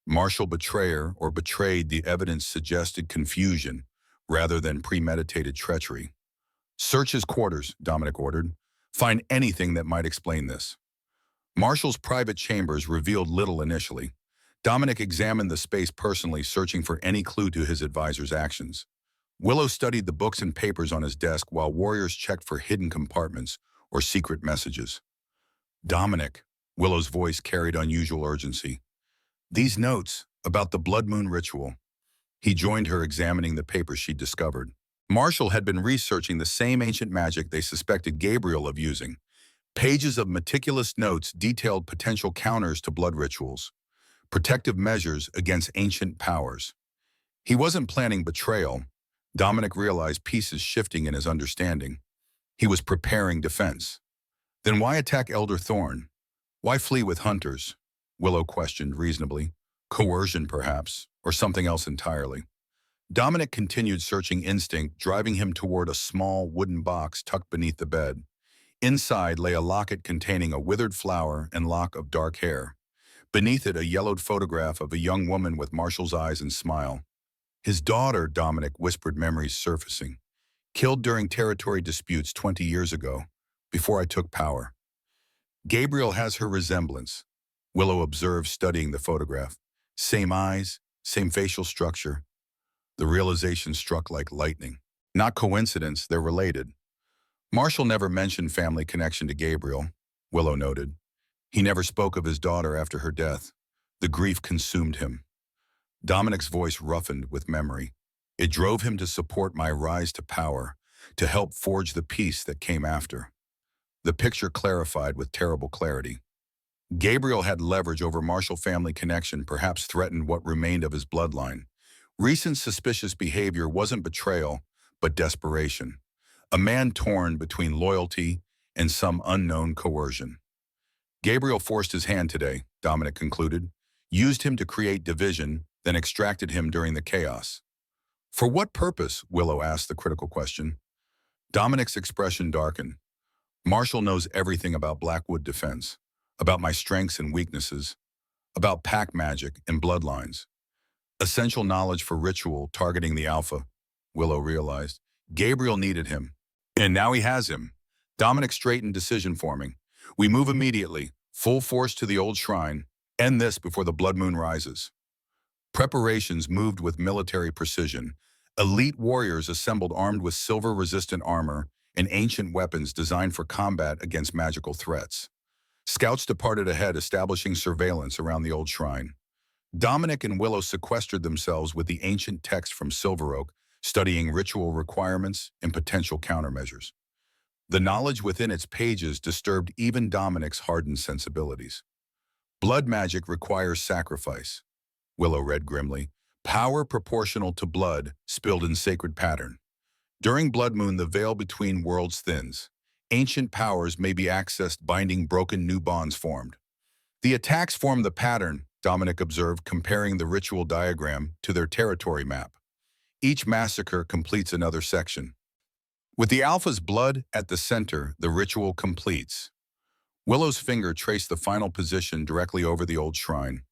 Marshall betrayed the evidence suggested confusion rather than premeditated treachery. Search his quarters, Dominic ordered. Find anything that might explain this. Marshall's private chambers revealed little initially. Dominic examined the space personally, searching for any clue to his advisor's actions. Willow studied the books and papers on his desk while warriors checked for hidden compartments or secret messages. Dominic, Willow's voice carried unusual urgency. These notes about the blood moon ritual. He joined her, examining the papers she'd discovered. Marshall had been researching the same ancient magic they suspected Gabriel of using. Pages of meticulous notes detailed potential counters to blood rituals, protective measures against ancient powers. He wasn't planning betrayal. Dominic realized pieces shifting in his understanding. He was preparing defense. Then why attack Elder Thorn? Why flee with hunters? Willow questioned reasonably. Coercion, perhaps, or something else entirely. Dominic continued searching instinct, driving him toward a small wooden box tucked beneath the bed. Inside lay a locket containing a withered flower and lock of dark hair. Beneath it, a yellowed photograph of a young woman with Marshall's eyes and smile. His daughter, Dominic whispered, memories surfacing. Killed during territory disputes 20 years ago, before I took power. Gabriel has her resemblance, Willow observed, studying the photograph. Same eyes, same facial structure. The realization struck like lightning. Not coincidence, they're related. Marshall never mentioned family connection to Gabriel, Willow noted. He never spoke of his daughter after her death. The grief consumed him. Dominic's voice roughened with memory. It drove him to support my rise to power, to help forge the peace that came after. The picture clarified with terrible clarity. Gabriel had leverage over Marshall family connection, perhaps threatened what remained of his bloodline. Recent suspicious behavior wasn't betrayal, but desperation. A man torn between loyalty and some unknown coercion. Gabriel forced his hand today, Dominic concluded, used him to create division, then extracted him during the chaos. For what purpose? Willow asked the critical question. Dominic's expression darkened. Marshall knows everything about Blackwood defense, about my strengths and weaknesses, about pack magic and bloodlines. Essential knowledge for ritual targeting the Alpha, Willow realized. Gabriel needed him, and now he has him. Dominic straightened, decision forming. We move immediately, full force to the old shrine, end this before the blood moon rises. Preparations moved with military precision. Elite warriors assembled armed with silver-resistant armor and ancient weapons designed for combat against magical threats. Scouts departed ahead, establishing surveillance around the old shrine. Dominic and Willow sequestered themselves with the ancient text from Silver Oak, studying ritual requirements and potential countermeasures. The knowledge within its pages disturbed even Dominic's hardened sensibilities. Blood magic requires sacrifice, Willow read grimly. Power proportional to blood spilled in sacred pattern. During blood moon, the veil between worlds thins. Ancient powers may be accessed, binding broken, new bonds formed. The attacks form the pattern, Dominic observed, comparing the ritual diagram to their territory map. Each massacre completes another section. With the Alpha's blood at the center, the ritual completes. Willow's finger traced the final position directly over the old shrine.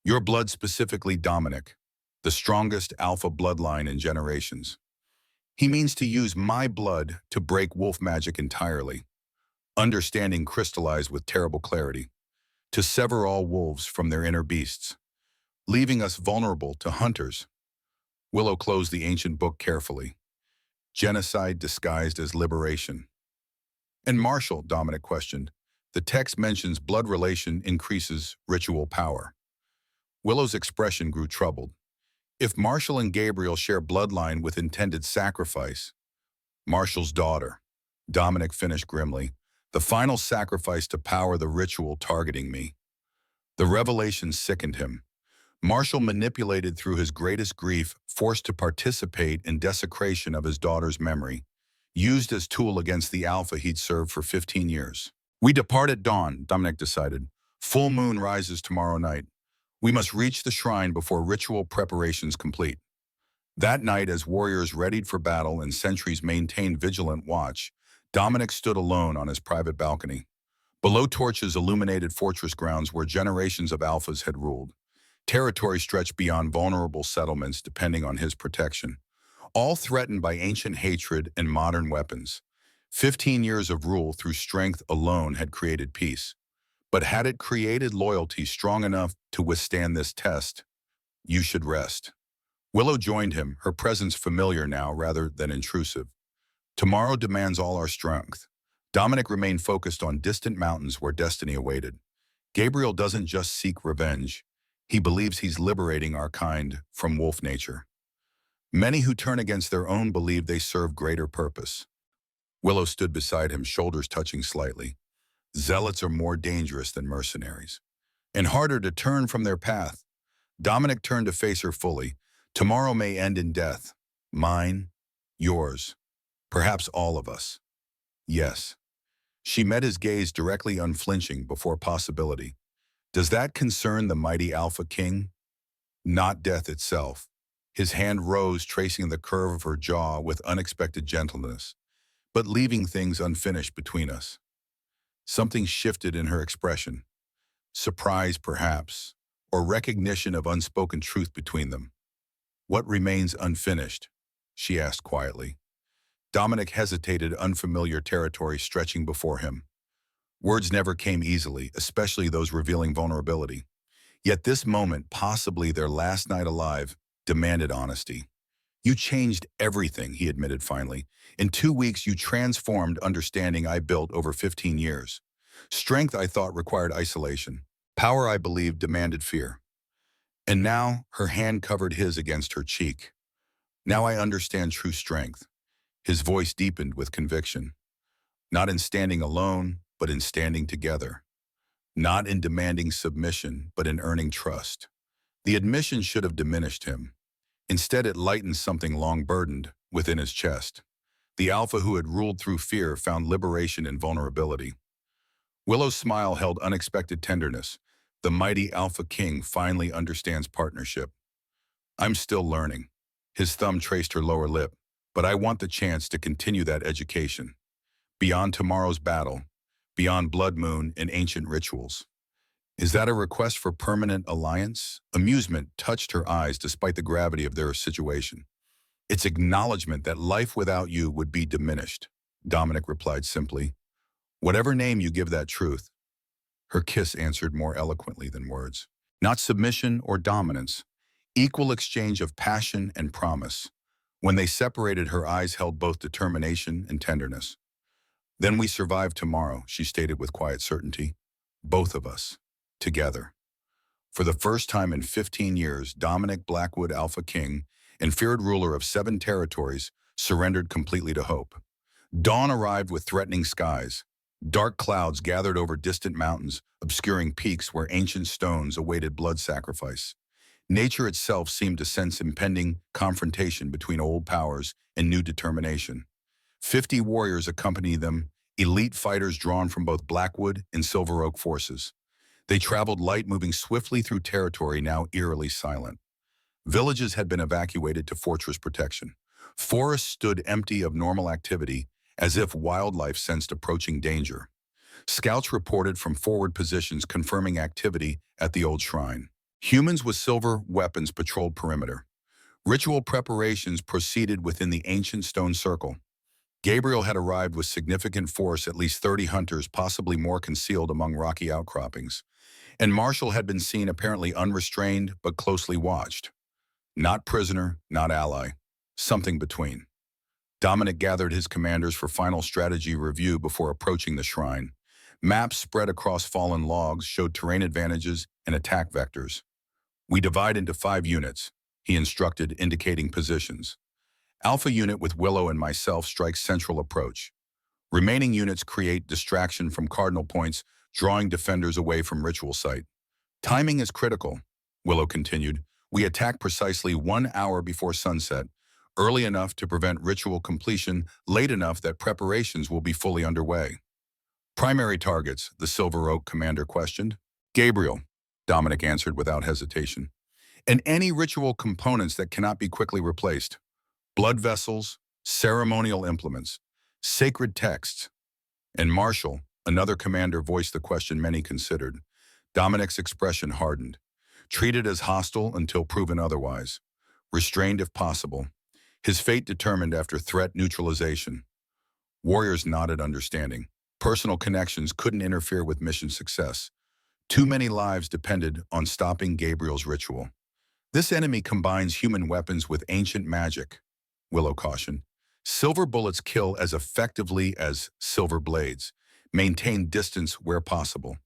Your blood, specifically Dominic, the strongest Alpha bloodline in generations. He means to use my blood to break wolf magic entirely. Understanding crystallized with terrible clarity. To sever all wolves from their inner beasts, leaving us vulnerable to hunters. Willow closed the ancient book carefully. Genocide disguised as liberation. And Marshall, Dominic questioned. The text mentions blood relation increases ritual power. Willow's expression grew troubled. If Marshall and Gabriel share bloodline with intended sacrifice, Marshall's daughter, Dominic finished grimly, the final sacrifice to power the ritual targeting me. The revelation sickened him. Marshall, manipulated through his greatest grief, forced to participate in desecration of his daughter's memory, used as tool against the Alpha he'd served for 15 years. We depart at dawn, Dominic decided. Full moon rises tomorrow night. We must reach the shrine before ritual preparations complete. That night, as warriors readied for battle and sentries maintained vigilant watch, Dominic stood alone on his private balcony. Below, torches illuminated fortress grounds where generations of Alphas had ruled. Territory stretched beyond vulnerable settlements depending on his protection, all threatened by ancient hatred and modern weapons. 15 years of rule through strength alone had created peace. But had it created loyalty strong enough to withstand this test? You should rest. Willow joined him, her presence familiar now rather than intrusive. Tomorrow demands all our strength. Dominic remained focused on distant mountains where destiny awaited. Gabriel doesn't just seek revenge. He believes he's liberating our kind from wolf nature. Many who turn against their own believe they serve greater purpose. Willow stood beside him, shoulders touching slightly. Zealots are more dangerous than mercenaries, and harder to turn from their path. Dominic turned to face her fully. Tomorrow may end in death. Mine, yours, perhaps all of us. Yes. She met his gaze directly, unflinching before possibility. Does that concern the mighty Alpha King? Not death itself. His hand rose, tracing the curve of her jaw with unexpected gentleness, but leaving things unfinished between us. Something shifted in her expression. Surprise, perhaps, or recognition of unspoken truth between them. What remains unfinished? She asked quietly. Dominic hesitated, unfamiliar territory stretching before him. Words never came easily, especially those revealing vulnerability. Yet this moment, possibly their last night alive, demanded honesty. You changed everything, he admitted finally. In 2 weeks, you transformed understanding I built over 15 years. Strength I thought required isolation. Power I believed demanded fear. And now, her hand covered his against her cheek. Now I understand true strength. His voice deepened with conviction. Not in standing alone, but in standing together. Not in demanding submission, but in earning trust. The admission should have diminished him. Instead, it lightened something long burdened within his chest. The alpha who had ruled through fear found liberation in vulnerability. Willow's smile held unexpected tenderness. The mighty Alpha King finally understands partnership. I'm still learning. His thumb traced her lower lip. But I want the chance to continue that education. Beyond tomorrow's battle, beyond blood moon and ancient rituals. Is that a request for permanent alliance? Amusement touched her eyes despite the gravity of their situation. It's acknowledgement that life without you would be diminished, Dominic replied simply. Whatever name you give that truth. Her kiss answered more eloquently than words. Not submission or dominance, equal exchange of passion and promise. When they separated, her eyes held both determination and tenderness. Then we survive tomorrow, she stated with quiet certainty. Both of us. Together. For the first time in 15 years, Dominic Blackwood, Alpha King, and feared ruler of 7 territories, surrendered completely to hope. Dawn arrived with threatening skies. Dark clouds gathered over distant mountains, obscuring peaks where ancient stones awaited blood sacrifice. Nature itself seemed to sense impending confrontation between old powers and new determination. 50 warriors accompanied them, elite fighters drawn from both Blackwood and Silver Oak forces. They traveled light, moving swiftly through territory now eerily silent. Villages had been evacuated to fortress protection. Forests stood empty of normal activity, as if wildlife sensed approaching danger. Scouts reported from forward positions confirming activity at the old shrine. Humans with silver weapons patrolled perimeter. Ritual preparations proceeded within the ancient stone circle. Gabriel had arrived with significant force, at least 30 hunters, possibly more concealed among rocky outcroppings. And Marshall had been seen apparently unrestrained but closely watched. Not prisoner, not ally. Something between. Dominic gathered his commanders for final strategy review before approaching the shrine. Maps spread across fallen logs showed terrain advantages and attack vectors. We divide into 5 units, he instructed, indicating positions. Alpha unit with Willow and myself strikes central approach. Remaining units create distraction from cardinal points, drawing defenders away from ritual site. Timing is critical, Willow continued. We attack precisely 1 hour before sunset, early enough to prevent ritual completion, late enough that preparations will be fully underway. Primary targets, the Silver Oak commander questioned. Gabriel, Dominic answered without hesitation. And any ritual components that cannot be quickly replaced. Blood vessels, ceremonial implements, sacred texts. And Marshall, another commander, voiced the question many considered. Dominic's expression hardened. Treated as hostile until proven otherwise. Restrained if possible. His fate determined after threat neutralization. Warriors nodded understanding. Personal connections couldn't interfere with mission success. Too many lives depended on stopping Gabriel's ritual. This enemy combines human weapons with ancient magic, Willow cautioned. Silver bullets kill as effectively as silver blades. Maintain distance where possible.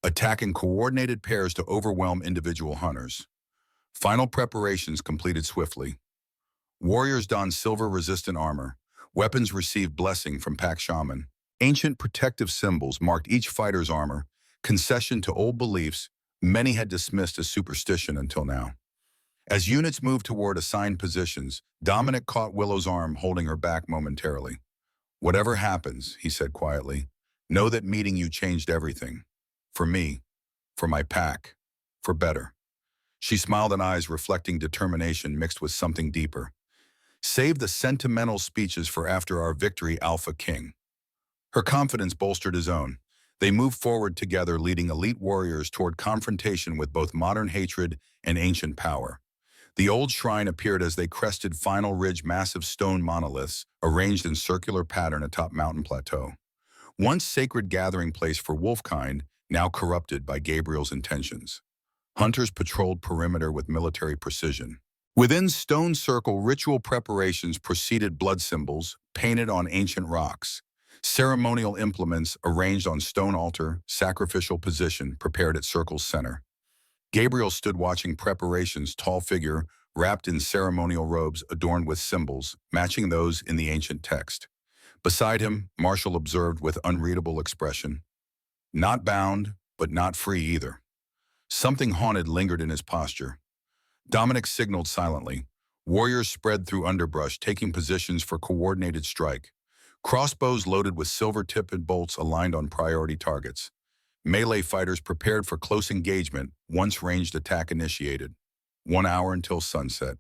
Attack in coordinated pairs to overwhelm individual hunters. Final preparations completed swiftly. Warriors donned silver-resistant armor. Weapons received blessing from Pack Shaman. Ancient protective symbols marked each fighter's armor, concession to old beliefs many had dismissed as superstition until now. As units moved toward assigned positions, Dominic caught Willow's arm, holding her back momentarily. "Whatever happens," he said quietly, "know that meeting you changed everything. For me, for my pack, for better." She smiled in eyes reflecting determination mixed with something deeper. "Save the sentimental speeches for after our victory, Alpha King." Her confidence bolstered his own. They moved forward together, leading elite warriors toward confrontation with both modern hatred and ancient power. The old shrine appeared as they crested Final Ridge, massive stone monoliths arranged in circular pattern atop mountain plateau. Once sacred gathering place for wolfkind, now corrupted by Gabriel's intentions. Hunters patrolled perimeter with military precision. Within stone circle, ritual preparations proceeded, blood symbols painted on ancient rocks. Ceremonial implements arranged on stone altar, sacrificial position prepared at circle's center. Gabriel stood watching preparations, tall figure, wrapped in ceremonial robes adorned with symbols, matching those in the ancient text. Beside him, Marshall observed with unreadable expression. Not bound, but not free either. Something haunted lingered in his posture. Dominic signaled silently. Warriors spread through underbrush, taking positions for coordinated strike. Crossbows loaded with silver-tipped bolts aligned on priority targets. Melee fighters prepared for close engagement once ranged attack initiated. 1 hour until sunset.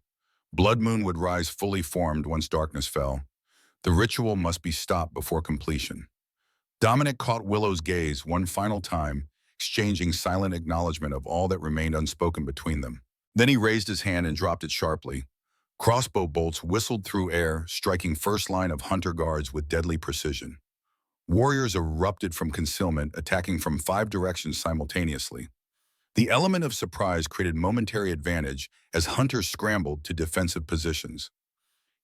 Blood moon would rise fully formed once darkness fell. The ritual must be stopped before completion. Dominic caught Willow's gaze one final time, exchanging silent acknowledgement of all that remained unspoken between them. Then he raised his hand and dropped it sharply. Crossbow bolts whistled through air, striking first line of hunter guards with deadly precision. Warriors erupted from concealment, attacking from 5 directions simultaneously. The element of surprise created momentary advantage as hunters scrambled to defensive positions.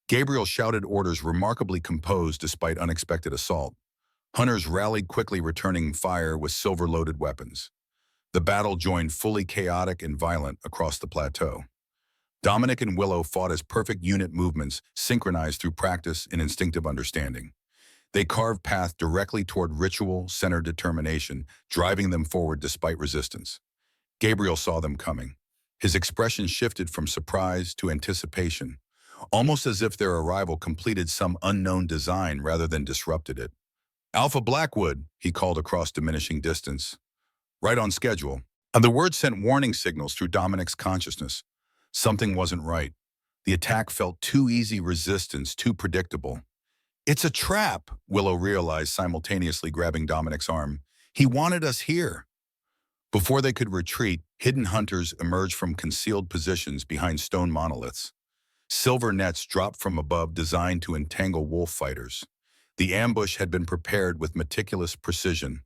Gabriel shouted orders remarkably composed despite unexpected assault. Hunters rallied quickly, returning fire with silver-loaded weapons. The battle joined fully chaotic and violent across the plateau. Dominic and Willow fought as perfect unit movements, synchronized through practice and instinctive understanding. They carved path directly toward ritual-centered determination, driving them forward despite resistance. Gabriel saw them coming. His expression shifted from surprise to anticipation, almost as if their arrival completed some unknown design rather than disrupted it. "Alpha Blackwood," he called across diminishing distance. "Right on schedule." And the word sent warning signals through Dominic's consciousness. Something wasn't right. The attack felt too easy, resistance too predictable. "It's a trap," Willow realized, simultaneously grabbing Dominic's arm. "He wanted us here." Before they could retreat, hidden hunters emerged from concealed positions behind stone monoliths. Silver nets dropped from above, designed to entangle wolf fighters. The ambush had been prepared with meticulous precision.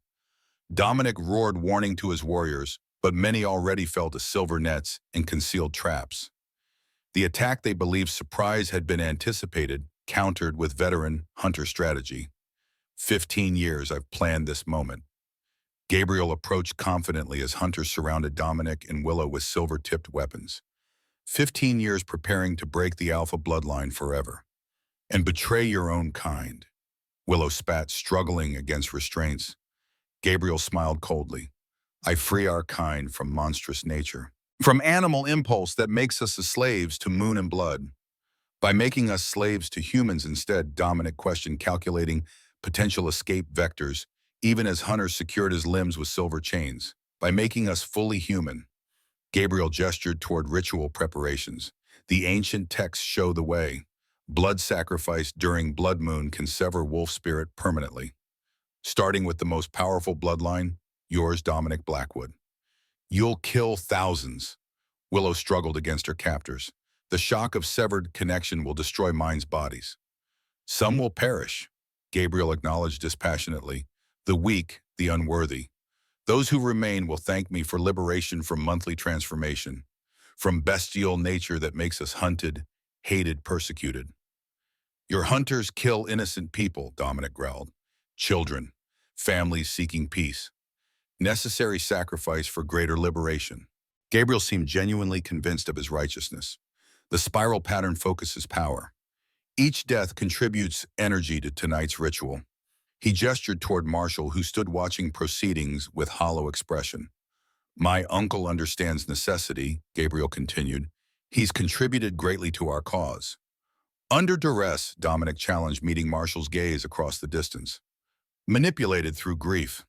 Dominic roared warning to his warriors, but many already fell to silver nets and concealed traps. The attack they believed surprise had been anticipated, countered with veteran hunter strategy. 15 years I've planned this moment. Gabriel approached confidently as hunters surrounded Dominic and Willow with silver-tipped weapons. 15 years preparing to break the Alpha bloodline forever. And betray your own kind. Willow spat, struggling against restraints. Gabriel smiled coldly. I free our kind from monstrous nature. From animal impulse that makes us the slaves to moon and blood. By making us slaves to humans instead, Dominic questioned, calculating potential escape vectors, even as hunters secured his limbs with silver chains. By making us fully human. Gabriel gestured toward ritual preparations. The ancient texts show the way. Blood sacrifice during blood moon can sever wolf spirit permanently. Starting with the most powerful bloodline, yours, Dominic Blackwood. You'll kill thousands. Willow struggled against her captors. The shock of severed connection will destroy minds' bodies. Some will perish. Gabriel acknowledged dispassionately. The weak, the unworthy. Those who remain will thank me for liberation from monthly transformation, from bestial nature that makes us hunted, hated, persecuted. Your hunters kill innocent people, Dominic growled. Children, families seeking peace. Necessary sacrifice for greater liberation. Gabriel seemed genuinely convinced of his righteousness. The spiral pattern focuses power. Each death contributes energy to tonight's ritual. He gestured toward Marshall, who stood watching proceedings with hollow expression. My uncle understands necessity, Gabriel continued. He's contributed greatly to our cause. Under duress, Dominic challenged, meeting Marshall's gaze across the distance. Manipulated through grief.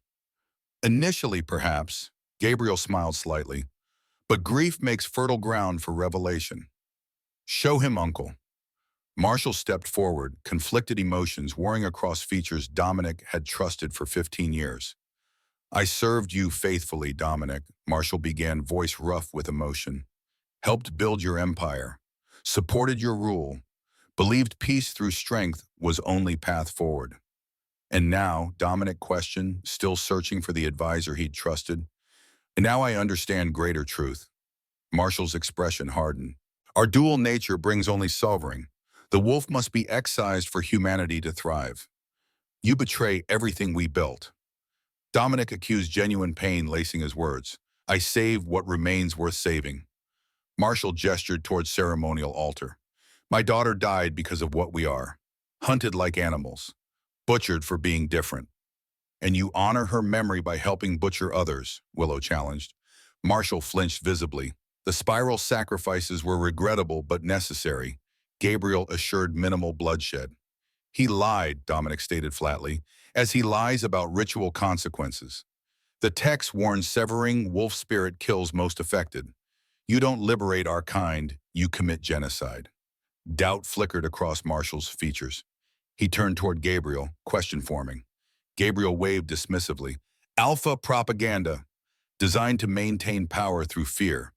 Initially, perhaps, Gabriel smiled slightly, but grief makes fertile ground for revelation. Show him, uncle. Marshall stepped forward, conflicted emotions warring across features Dominic had trusted for 15 years. I served you faithfully, Dominic, Marshall began, voice rough with emotion. Helped build your empire, supported your rule, believed peace through strength was only path forward. And now, Dominic questioned, still searching for the advisor he'd trusted. And now I understand greater truth. Marshall's expression hardened. Our dual nature brings only suffering. The wolf must be excised for humanity to thrive. You betray everything we built. Dominic accused genuine pain, lacing his words. I save what remains worth saving. Marshall gestured towards ceremonial altar. My daughter died because of what we are. Hunted like animals. Butchered for being different. And you honor her memory by helping butcher others, Willow challenged. Marshall flinched visibly. The spiral sacrifices were regrettable but necessary. Gabriel assured minimal bloodshed. He lied, Dominic stated flatly, as he lies about ritual consequences. The text warns severing wolf spirit kills most affected. You don't liberate our kind, you commit genocide. Doubt flickered across Marshall's features. He turned toward Gabriel, question forming. Gabriel waved dismissively. Alpha propaganda, designed to maintain power through fear.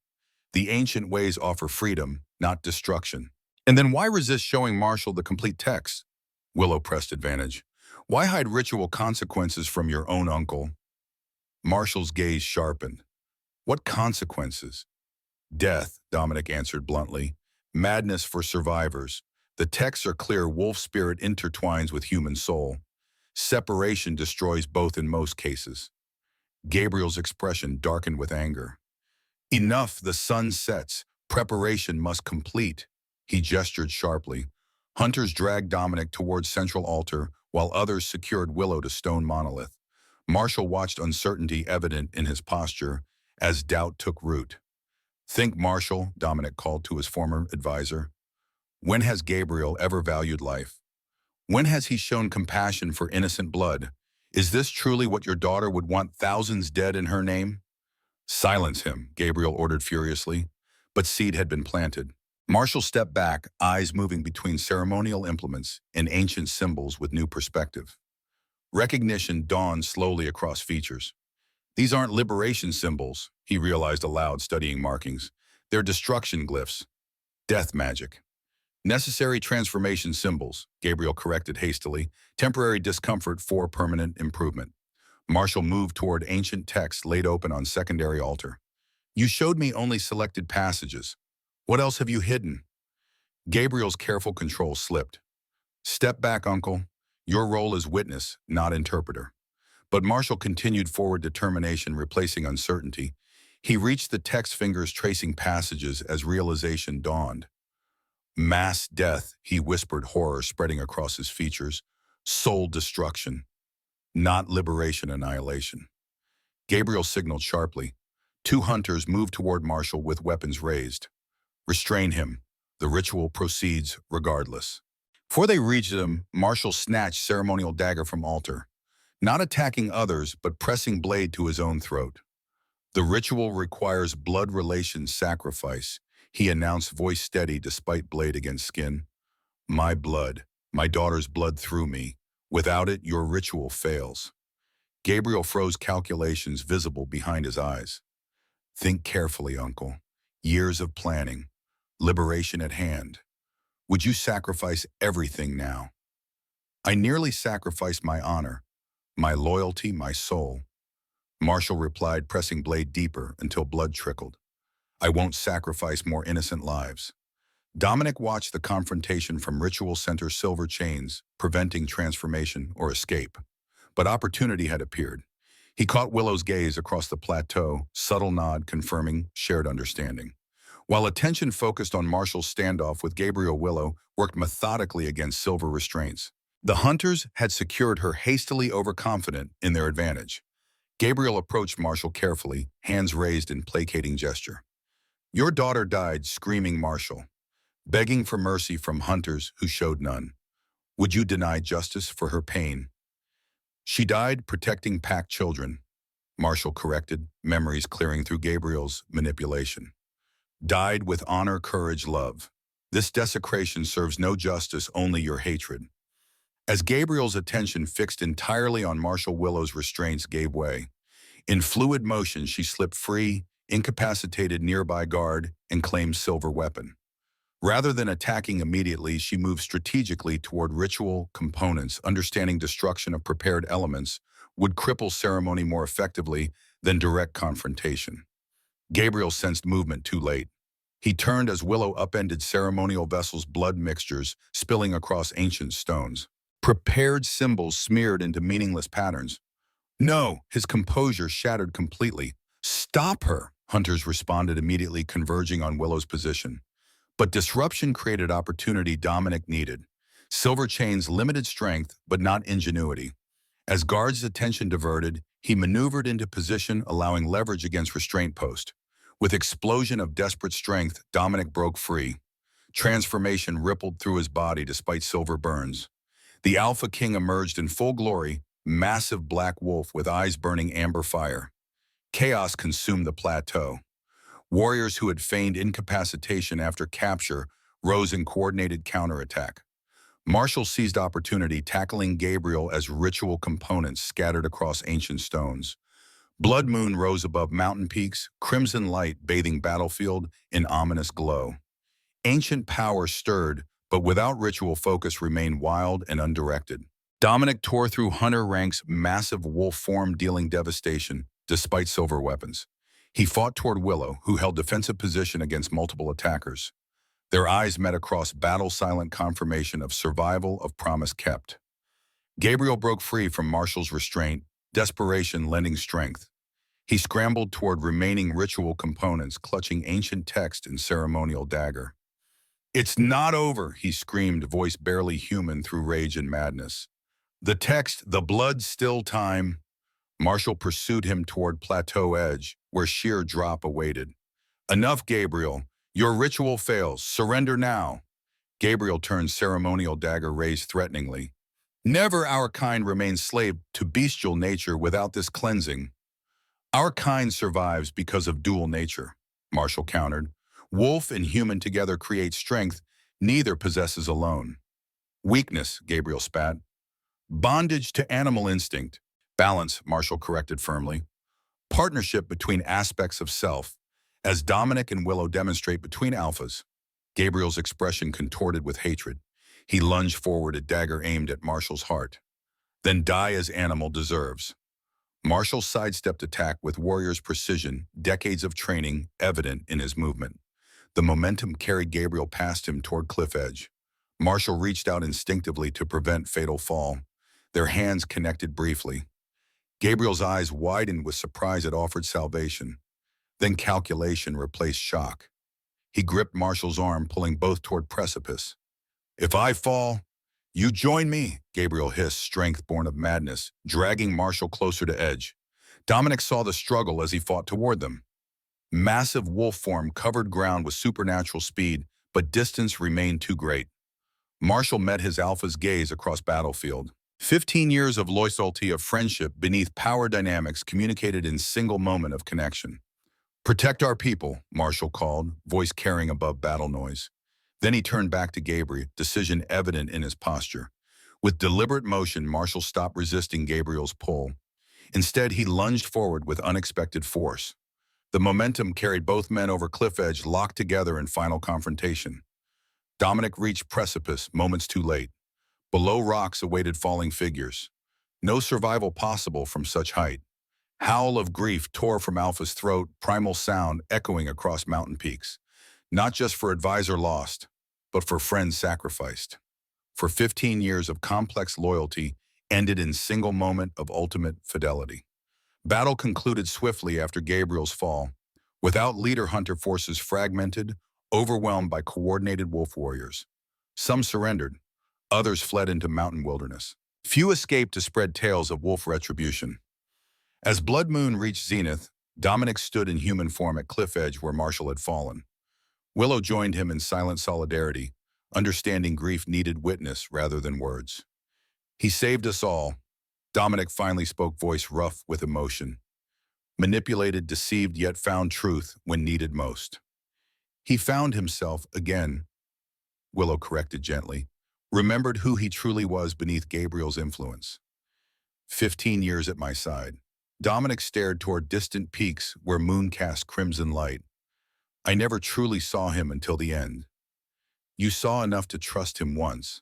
The ancient ways offer freedom, not destruction. And then why resist showing Marshall the complete text? Willow pressed advantage. Why hide ritual consequences from your own uncle? Marshall's gaze sharpened. What consequences? Death, Dominic answered bluntly. Madness for survivors. The texts are clear. Wolf spirit intertwines with human soul. Separation destroys both in most cases. Gabriel's expression darkened with anger. Enough, the sun sets. Preparation must complete. He gestured sharply. Hunters dragged Dominic towards central altar, while others secured Willow to stone monolith. Marshall watched, uncertainty evident in his posture, as doubt took root. Think, Marshall, Dominic called to his former advisor. When has Gabriel ever valued life? When has he shown compassion for innocent blood? Is this truly what your daughter would want, thousands dead in her name? Silence him, Gabriel ordered furiously, but seed had been planted. Marshall stepped back, eyes moving between ceremonial implements and ancient symbols with new perspective. Recognition dawned slowly across features. These aren't liberation symbols, he realized aloud, studying markings. They're destruction glyphs. Death magic. Necessary transformation symbols, Gabriel corrected hastily. Temporary discomfort for permanent improvement. Marshall moved toward ancient texts laid open on secondary altar. You showed me only selected passages. What else have you hidden? Gabriel's careful control slipped. Step back, uncle. Your role is witness, not interpreter. But Marshall continued forward, determination replacing uncertainty. He reached the text, fingers tracing passages as realization dawned. Mass death, he whispered, horror spreading across his features. Soul destruction, not liberation, annihilation. Gabriel signaled sharply. Two hunters moved toward Marshall with weapons raised. Restrain him. The ritual proceeds regardless. Before they reached him, Marshall snatched ceremonial dagger from altar, not attacking others, but pressing blade to his own throat. The ritual requires blood relation sacrifice, he announced, voice steady despite blade against skin. My blood, my daughter's blood through me. Without it, your ritual fails. Gabriel froze, calculations visible behind his eyes. Think carefully, uncle. Years of planning. Liberation at hand. Would you sacrifice everything now? I nearly sacrificed my honor, my loyalty, my soul. Marshall replied, pressing blade deeper until blood trickled. I won't sacrifice more innocent lives. Dominic watched the confrontation from ritual center silver chains, preventing transformation or escape. But opportunity had appeared. He caught Willow's gaze across the plateau, subtle nod confirming shared understanding. While attention focused on Marshall's standoff with Gabriel, Willow worked methodically against silver restraints. The hunters had secured her hastily overconfident in their advantage. Gabriel approached Marshall carefully, hands raised in placating gesture. Your daughter died, screaming Marshall, begging for mercy from hunters who showed none. Would you deny justice for her pain? She died protecting pack children, Marshall corrected, memories clearing through Gabriel's manipulation. Died with honor, courage, love. This desecration serves no justice, only your hatred. As Gabriel's attention fixed entirely on Marshall, Willow's restraints gave way. In fluid motion, she slipped free, incapacitated nearby guard, and claimed silver weapon. Rather than attacking immediately, she moved strategically toward ritual components, understanding destruction of prepared elements would cripple ceremony more effectively than direct confrontation. Gabriel sensed movement too late. He turned as Willow upended ceremonial vessels, blood mixtures spilling across ancient stones. Prepared symbols smeared into meaningless patterns. No, his composure shattered completely. Stop her, hunters responded immediately, converging on Willow's position. But disruption created opportunity Dominic needed. Silver chains limited strength, but not ingenuity. As guards' attention diverted, he maneuvered into position, allowing leverage against restraint post. With explosion of desperate strength, Dominic broke free. Transformation rippled through his body despite silver burns. The Alpha King emerged in full glory, massive black wolf with eyes burning amber fire. Chaos consumed the plateau. Warriors who had feigned incapacitation after capture rose in coordinated counterattack. Marshall seized opportunity, tackling Gabriel as ritual components scattered across ancient stones. Blood moon rose above mountain peaks, crimson light bathing battlefield in ominous glow. Ancient power stirred, but without ritual focus remained wild and undirected. Dominic tore through hunter ranks, massive wolf form dealing devastation despite silver weapons. He fought toward Willow, who held defensive position against multiple attackers. Their eyes met across battle-silent confirmation of survival of promise kept. Gabriel broke free from Marshall's restraint, desperation lending strength. He scrambled toward remaining ritual components, clutching ancient text and ceremonial dagger. It's not over, he screamed, voice barely human through rage and madness. The text, the blood still time. Marshall pursued him toward plateau edge, where sheer drop awaited. Enough, Gabriel. Your ritual fails. Surrender now. Gabriel turned, ceremonial dagger raised threateningly. Never our kind remains slave to bestial nature without this cleansing. Our kind survives because of dual nature, Marshall countered. Wolf and human together create strength, neither possesses alone. Weakness, Gabriel spat. Bondage to animal instinct. Balance, Marshall corrected firmly. Partnership between aspects of self, as Dominic and Willow demonstrate between alphas. Gabriel's expression contorted with hatred. He lunged forward, a dagger aimed at Marshall's heart. Then die as animal deserves. Marshall sidestepped attack with warrior's precision, decades of training evident in his movement. The momentum carried Gabriel past him toward cliff edge. Marshall reached out instinctively to prevent fatal fall. Their hands connected briefly. Gabriel's eyes widened with surprise it offered salvation. Then calculation replaced shock. He gripped Marshall's arm, pulling both toward precipice. If I fall, you join me, Gabriel hissed, strength born of madness, dragging Marshall closer to edge. Dominic saw the struggle as he fought toward them. Massive wolf form covered ground with supernatural speed, but distance remained too great. Marshall met his alpha's gaze across battlefield. 15 years of loyalty, of friendship beneath power dynamics communicated in single moment of connection. Protect our people, Marshall called, voice carrying above battle noise. Then he turned back to Gabriel, decision evident in his posture. With deliberate motion, Marshall stopped resisting Gabriel's pull. Instead, he lunged forward with unexpected force. The momentum carried both men over cliff edge, locked together in final confrontation. Dominic reached precipice moments too late. Below rocks awaited falling figures. No survival possible from such height. Howl of grief tore from Alpha's throat, primal sound echoing across mountain peaks. Not just for advisor lost, but for friends sacrificed. For 15 years of complex loyalty ended in single moment of ultimate fidelity. Battle concluded swiftly after Gabriel's fall, without leader hunter forces fragmented, overwhelmed by coordinated wolf warriors. Some surrendered, others fled into mountain wilderness. Few escaped to spread tales of wolf retribution. As Blood Moon reached zenith, Dominic stood in human form at cliff edge where Marshall had fallen. Willow joined him in silent solidarity, understanding grief needed witness rather than words. "He saved us all." Dominic finally spoke, voice rough with emotion. "Manipulated, deceived, yet found truth when needed most." "He found himself again," Willow corrected gently, "remembered who he truly was beneath Gabriel's influence." 15 years at my side. Dominic stared toward distant peaks where moon cast crimson light. "I never truly saw him until the end." "You saw enough to trust him once."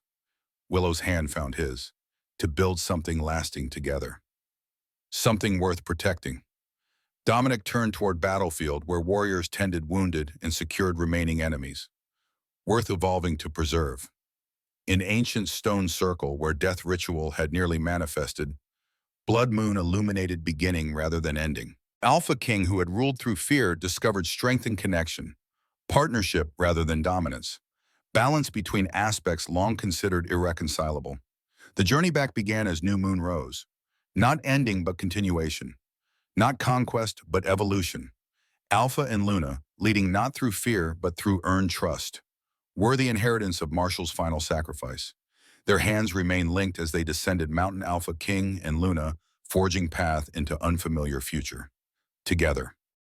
Willow's hand found his. "To build something lasting together. Something worth protecting." Dominic turned toward battlefield where warriors tended wounded and secured remaining enemies. "Worth evolving to preserve." In ancient stone circle where death ritual had nearly manifested, Blood Moon illuminated beginning rather than ending. Alpha King, who had ruled through fear, discovered strength and connection, partnership rather than dominance, balance between aspects long considered irreconcilable. The journey back began as New Moon rose, not ending but continuation, not conquest but evolution. Alpha and Luna, leading not through fear but through earned trust, were the inheritance of Marshall's final sacrifice. Their hands remained linked as they descended Mountain. Alpha King and Luna, forging path into unfamiliar future. Together.